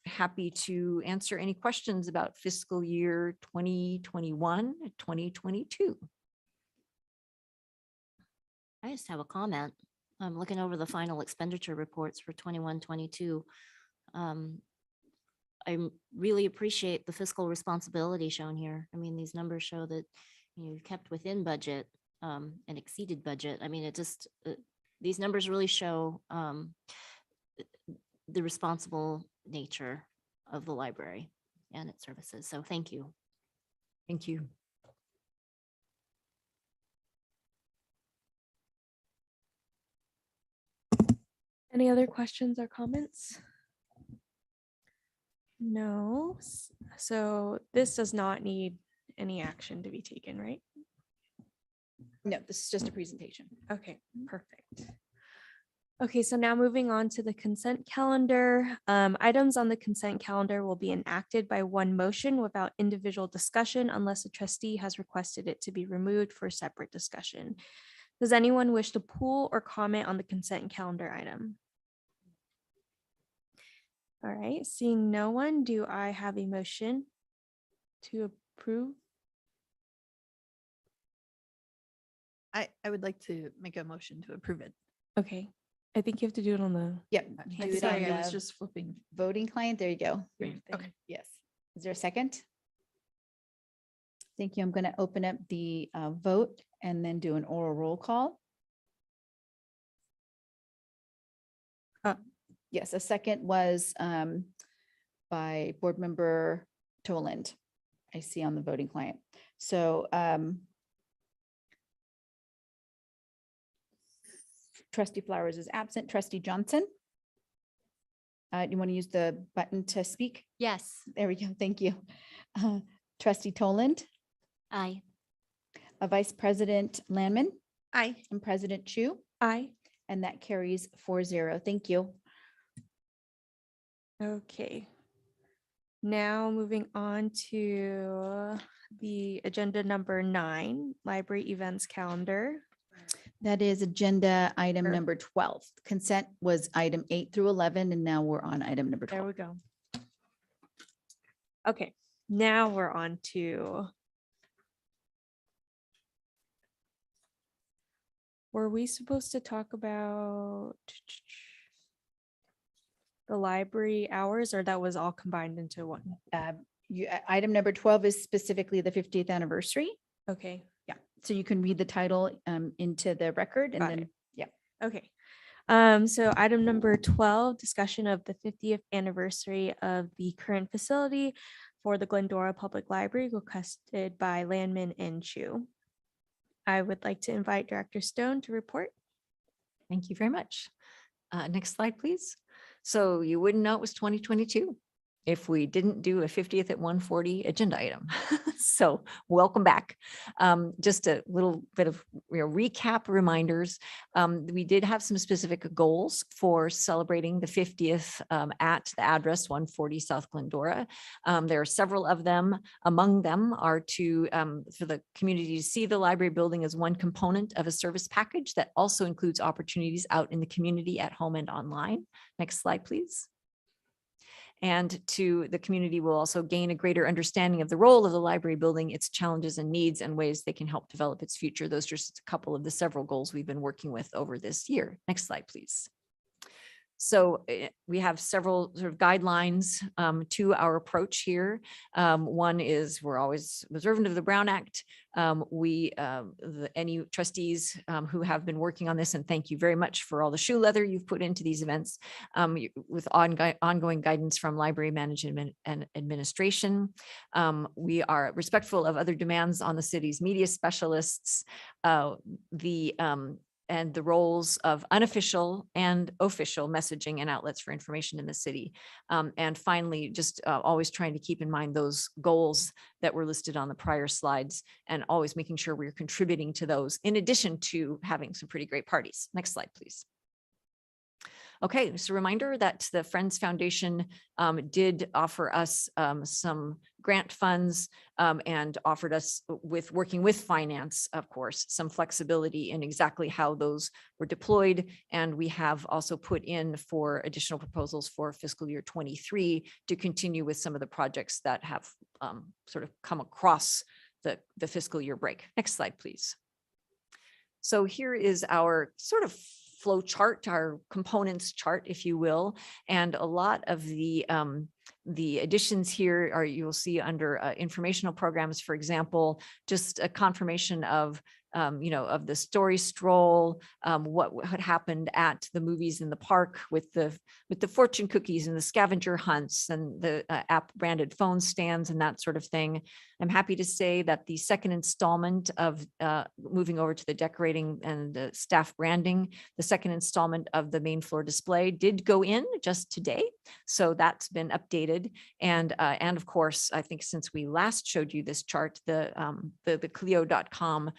happy to answer any questions about fiscal year 2021, 2022. I just have a comment. I'm looking over the final expenditure reports for 21-22. I really appreciate the fiscal responsibility shown here. I mean, these numbers show that you've kept within budget and exceeded budget. I mean, it just, these numbers really show the responsible nature of the library and its services. So thank you. Thank you. Any other questions or comments? No. So this does not need any action to be taken, right? No, this is just a presentation. Okay, perfect. Okay, so now moving on to the consent calendar. Items on the consent calendar will be enacted by one motion without individual discussion unless a trustee has requested it to be removed for separate discussion. Does anyone wish to pull or comment on the consent calendar item? All right, seeing no one, do I have a motion to approve? I would like to make a motion to approve it. Okay, I think you have to do it on the. Yep. I'm do it sorry, on I was the just flipping. voting client. There you go. Okay. Yes. Is there a second? Thank you. I'm going to open up the vote and then do an oral roll call. Yes, a second was by Board Member Toland. I see on the voting client. So Trustee Flowers is absent. Trustee Johnson? You want to use the button to speak? Yes. There we go. Thank you. Trustee Toland, Aye. Vice President Landman, Aye. and President Chu, Aye. and that carries 4-0. Thank you. Okay. Now moving on to the agenda number 9, library events calendar. That is agenda item Sure. number 12. Consent was item 8 through 11, and now we're on item number There 12. we go. Okay, now we're on to. Were we supposed to talk about the library hours, or that was all combined into one? Item number 12 is specifically the 50th anniversary. Okay, Yeah, so you can read the title into the record and Got then, it. yeah. okay. So item number 12, discussion of the 50th anniversary of the current facility for the Glendora Public Library requested by Landman and Chu. I would like to invite Director Stone to report. Thank you very much. Next slide, please. So you wouldn't know it was 2022 if we didn't do a 50th at 140 agenda item. So welcome back. Just a little bit of recap reminders. We did have some specific goals for celebrating the 50th at the address 140 South Glendora. There are several of them. Among them are for the community to see the library building as one component of a service package that also includes opportunities out in the community at home and online. Next slide, please. And the community will also gain a greater understanding of the role of the library building, its challenges and needs, and ways they can help develop its future. Those are just a couple of the several goals we've been working with over this year. Next slide, please. So we have several sort of guidelines to our approach here. One is we're always observant of the Brown Act. Any trustees who have been working on this, and thank you very much for all the shoe leather you've put into these events, with ongoing guidance from library management and administration. We are respectful of other demands on the city's media specialists. And the roles of unofficial and official messaging and outlets for information in the city. And finally, just always trying to keep in mind those goals that were listed on the prior slides and always making sure we're contributing to those in addition to having some pretty great parties. Next slide, please. Okay, just a reminder that the Friends Foundation did offer us some grant funds and offered us working with finance, of course, some flexibility in exactly how those were deployed. And we have also put in for additional proposals for fiscal year 23 to continue with some of the projects that have sort of come across the fiscal year break. Next slide, please. So here is our sort of flow chart, our components chart, if you will. And a lot of the additions here are, you'll see under informational programs, for example, just a confirmation of of the story stroll, what had happened at the movies in the park with the fortune cookies and the scavenger hunts and the app branded phone stands and that sort of thing. I'm happy to say that the second installment of moving over to the decorating and the staff branding, the second installment of the main floor display did go in just today. So that's been updated. And of course, I think since we last showed you this chart, the Clio.com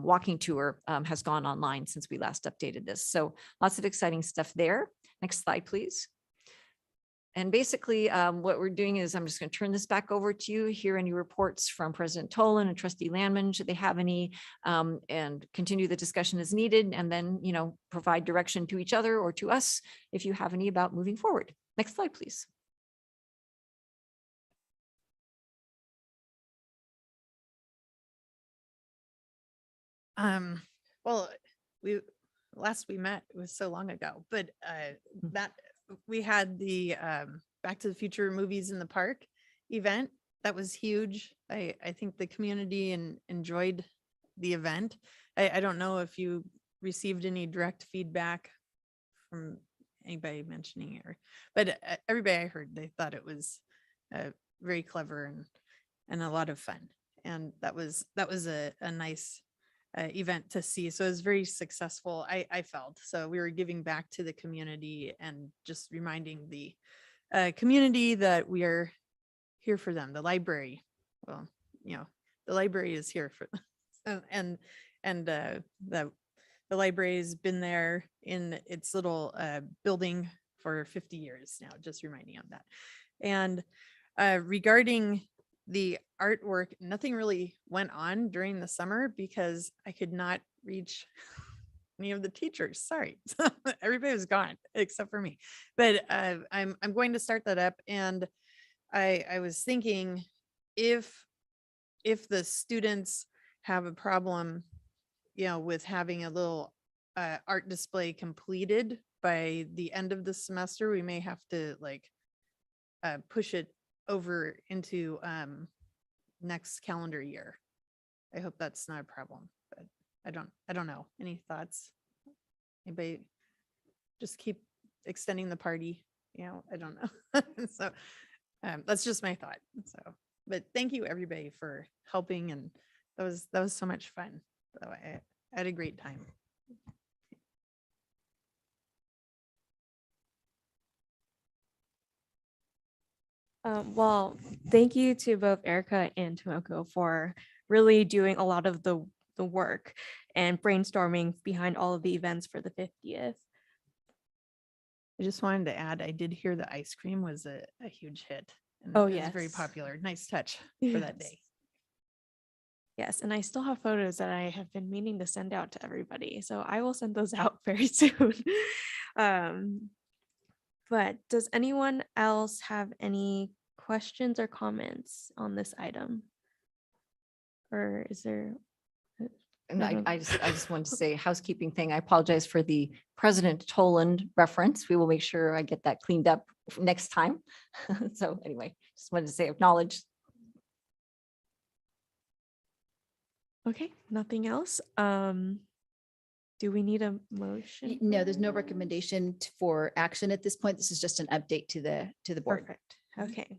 walking tour has gone online since we last updated this. So lots of exciting stuff there. Next slide, please. And basically what we're doing is I'm just going to turn this back over to you, hear any reports from President Tolan and Trustee Landman, should they have any, and continue the discussion as needed, and then, provide direction to each other or to us if you have any about moving forward. Next slide, please. Well, last we met was so long ago, but that we had the Back to the Future movies in the park event. That was huge. I think the community enjoyed the event. I don't know if you received any direct feedback from anybody mentioning it, but everybody I heard, they thought it was very clever and a lot of fun. And that was a nice event to see. So it was very successful, I felt. So we were giving back to the community and just reminding the community that we are here for them. The library, well, the library is here for them. And the library has been there in its little building for 50 years now, just reminding of that. And regarding the artwork, nothing really went on during the summer because I could not reach any of the teachers. Sorry. Everybody was gone except for me. But I'm going to start that up. And I was thinking if the students have a problem, with having a little art display completed by the end of the semester, we may have to push it over into next calendar year. I hope that's not a problem, but I don't know. Any thoughts? Anybody? Just keep extending the party, you know, I don't know. So that's just my thought. So, but thank you everybody for helping, and that was so much fun. So I had a great time. Well, thank you to both Erica and Tomoko for really doing a lot of the work and brainstorming behind all of the events for the 50th. I just wanted to add, I did hear the ice cream was a huge hit. And Oh, it was very yes. popular. Nice touch for that Yes. day. Yes, and I still have photos that I have been meaning to send out to everybody, so I will send those out very soon. But does anyone else have any questions or comments on this item? Or is there? And I don't- I just wanted to say housekeeping thing. I apologize for the President Toland reference. We will make sure I get that cleaned up next time. So anyway, just wanted to say acknowledge. Okay, nothing else. Do we need a motion? No, there's no for- recommendation for action at this point. This is just an update to the board. Perfect. Okay.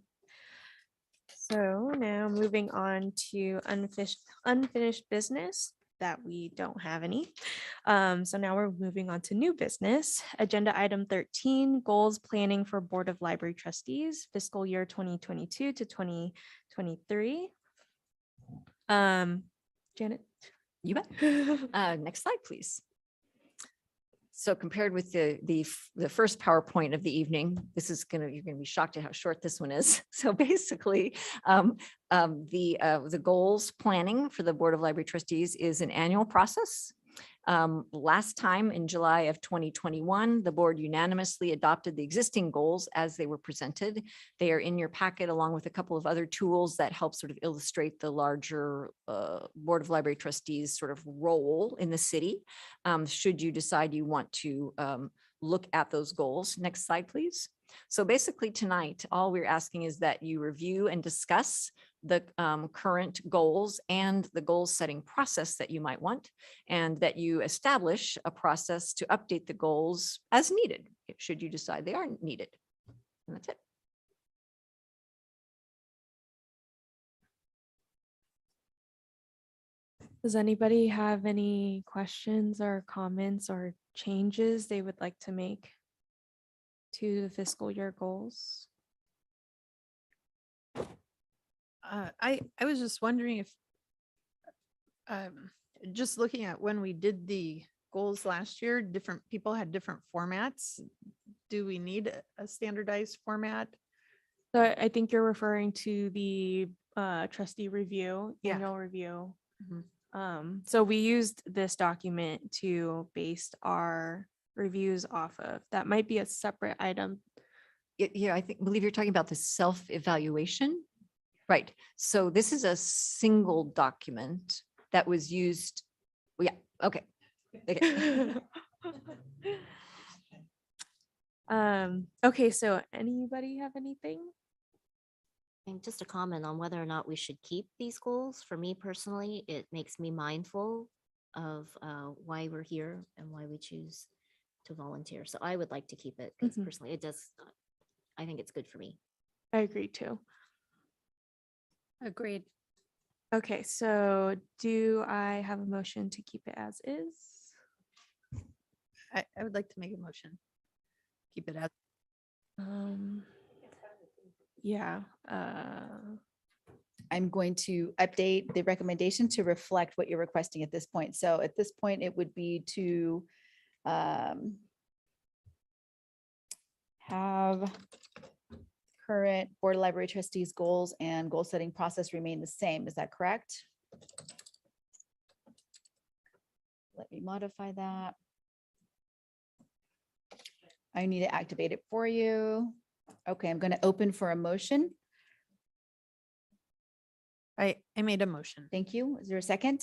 So now moving on to unfinished business that we don't have any. So now we're moving on to new business. Agenda item 13, goals planning for Board of Library Trustees, fiscal year 2022 to 2023. Janet? You bet. Next slide, please. So compared with the first PowerPoint of the evening, this is you're gonna be shocked at how short this one is. So basically, the goals planning for the Board of Library Trustees is an annual process. Last time in July of 2021, the board unanimously adopted the existing goals as they were presented. They are in your packet along with a couple of other tools that help sort of illustrate the larger Board of Library Trustees sort of role in the city. Should you decide you want to look at those goals. Next slide, please. So basically tonight, all we're asking is that you review and discuss the current goals and the goal setting process that you might want, and that you establish a process to update the goals as needed, should you decide they aren't needed. And that's it. Does anybody have any questions or comments or changes they would like to make to the fiscal year goals? I was just wondering if, just looking at when we did the goals last year, different people had different formats. Do we need a standardized format? So I think you're referring to the trustee review, Yeah. annual review. Mhm. So we used this document to base our reviews off of. That might be a separate item. Yeah, believe you're talking about the self-evaluation. Right. So this is a single document that was used. Well, yeah. Okay. Okay. Okay, so anybody have anything? And just a comment on whether or not we should keep these goals. For me personally, it makes me mindful of why we're here and why we choose to volunteer. So I would like to keep it because Mhm. personally it does, I think it's good for me. I agree too. Agreed. Okay, so do I have a motion to keep it as is? I would like to make a motion. Keep it as. Yeah, I'm going to update the recommendation to reflect what you're requesting at this point. So at this point, it would be to have current Board of Library Trustees goals and goal setting process remain the same. Is that correct? Let me modify that. I need to activate it for you. Okay, I'm going to open for a motion. I made a motion. Thank you. Is there a second?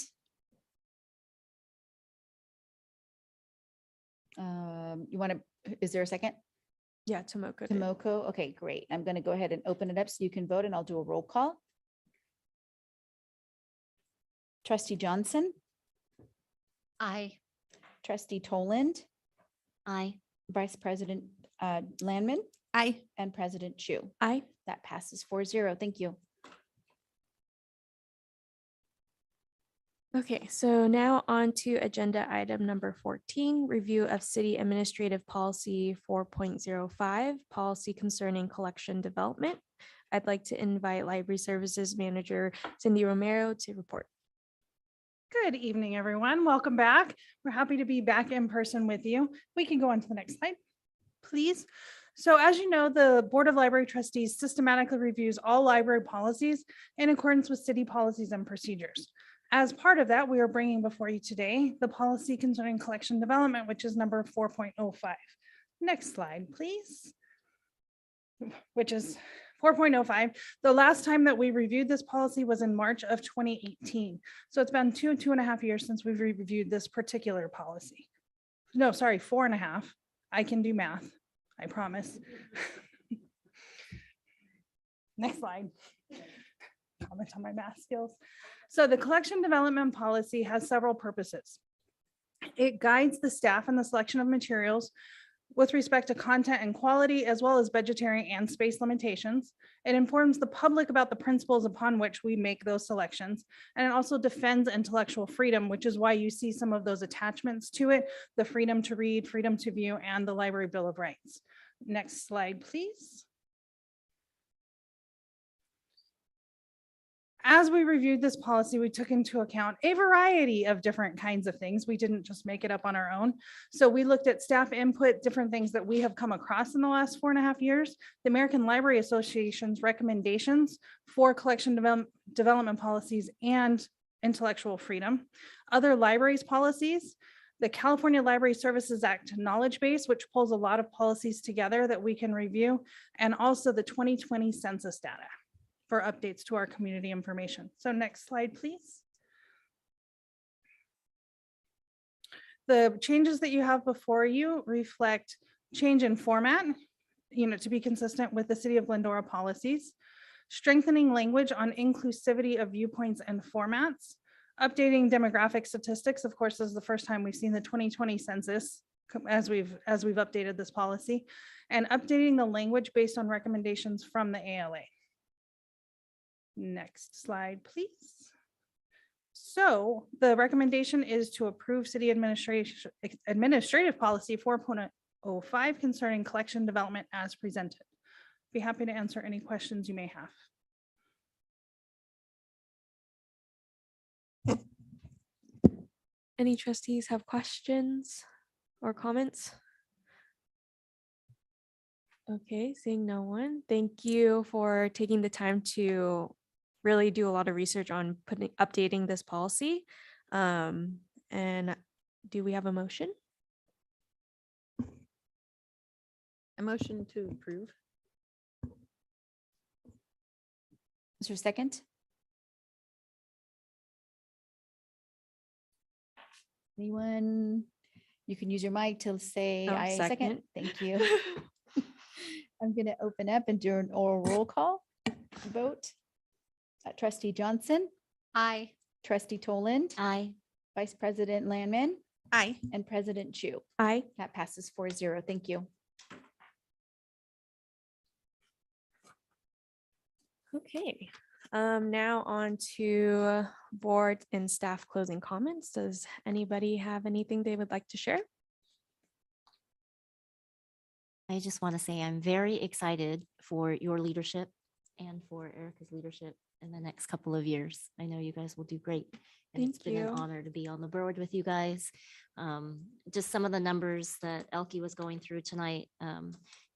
You want to, is there a second? Yeah, Tomoko did. Tomoko, okay, great. I'm going to go ahead and open it up so you can vote and I'll do a roll call. Trustee Johnson, Aye. Trustee Toland, Aye. Vice President Landman, Aye. and President Chu. Aye. That passes 4-0. Thank you. Okay, so now on to agenda item number 14, review of city administrative policy 4.05, policy concerning collection development. I'd like to invite Library Services Manager Cindy Romero to report. Good evening, everyone. Welcome back. We're happy to be back in person with you. We can go on to the next slide, please. So as you know, the Board of Library Trustees systematically reviews all library policies in accordance with city policies and procedures. As part of that, we are bringing before you today the policy concerning collection development, which is number 4.05. Next slide, please. Which is 4.05. The last time that we reviewed this policy was in March of 2018. So it's been 2.5 years since we've reviewed this particular policy. No, sorry, 4.5. I can do math, I promise. Next slide. Comment on my math skills. So the collection development policy has several purposes. It guides the staff in the selection of materials with respect to content and quality, as well as budgetary and space limitations. It informs the public about the principles upon which we make those selections. And it also defends intellectual freedom, which is why you see some of those attachments to it, the freedom to read, freedom to view, and the Library Bill of Rights. Next slide, please. As we reviewed this policy, we took into account a variety of different kinds of things. We didn't just make it up on our own. So we looked at staff input, different things that we have come across in the last 4.5 years, the American Library Association's recommendations for collection development policies and intellectual freedom, other libraries policies, the California Library Services Act knowledge base, which pulls a lot of policies together that we can review, and also the 2020 census data for updates to our community information. So next slide, please. The changes that you have before you reflect change in format, to be consistent with the City of Glendora policies, strengthening language on inclusivity of viewpoints and formats, updating demographic statistics. Of course, this is the first time we've seen the 2020 census as we've updated this policy, and updating the language based on recommendations from the ALA. Next slide, please. So the recommendation is to approve city administrative policy 4.05 concerning collection development as presented. Be happy to answer any questions you may have. Any trustees have questions or comments? Okay, seeing no one. Thank you for taking the time to really do a lot of research on updating this policy. And do we have a motion? A motion to approve. Is there a second? Anyone? You can use your mic to say Oh, I second. second. Thank you. I'm going to open up and do an oral roll call vote. Trustee Johnson, Aye. Trustee Toland, Aye. Vice President Landman, Aye. and President Chu. Aye. That passes 4-0. Thank you. Okay, now on to board and staff closing comments. Does anybody have anything they would like to share? I just want to say I'm very excited for your leadership and for Erica's leadership in the next couple of years. I know you guys will do great. And it's Thank been an you. honor to be on the board with you guys. Just some of the numbers that Elke was going through tonight,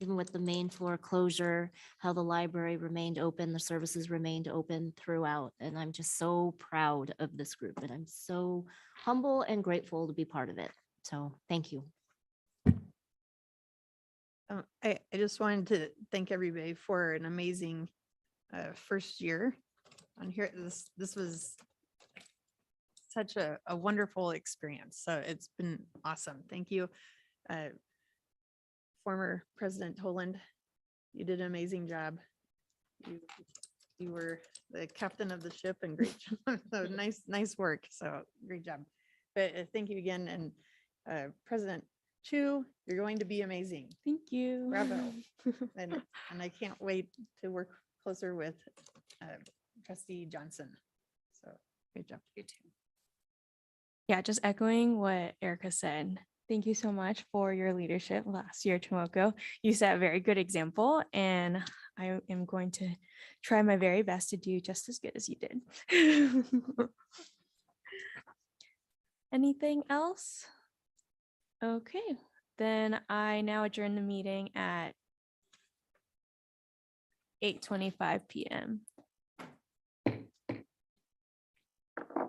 even with the main floor closure, how the library remained open, the services remained open throughout. And I'm just so proud of this group and I'm so humble and grateful to be part of it. So thank you. I just wanted to thank everybody for an amazing first year on here. This was such a wonderful experience. So it's been awesome. Thank you. former President Toland. You did an amazing job. You were the captain of the ship and great, job. So nice work. So great job. But thank you again. And President Chu, you're going to be amazing. Thank you. Bravo. And I can't wait to work closer with Trustee Johnson. So great job. You too. Yeah, just echoing what Erica said. Thank you so much for your leadership last year, Tomoko. You set a very good example, and I am going to try my very best to do just as good as you did. Anything else? Okay, then I now adjourn the meeting at 8:25 p.m.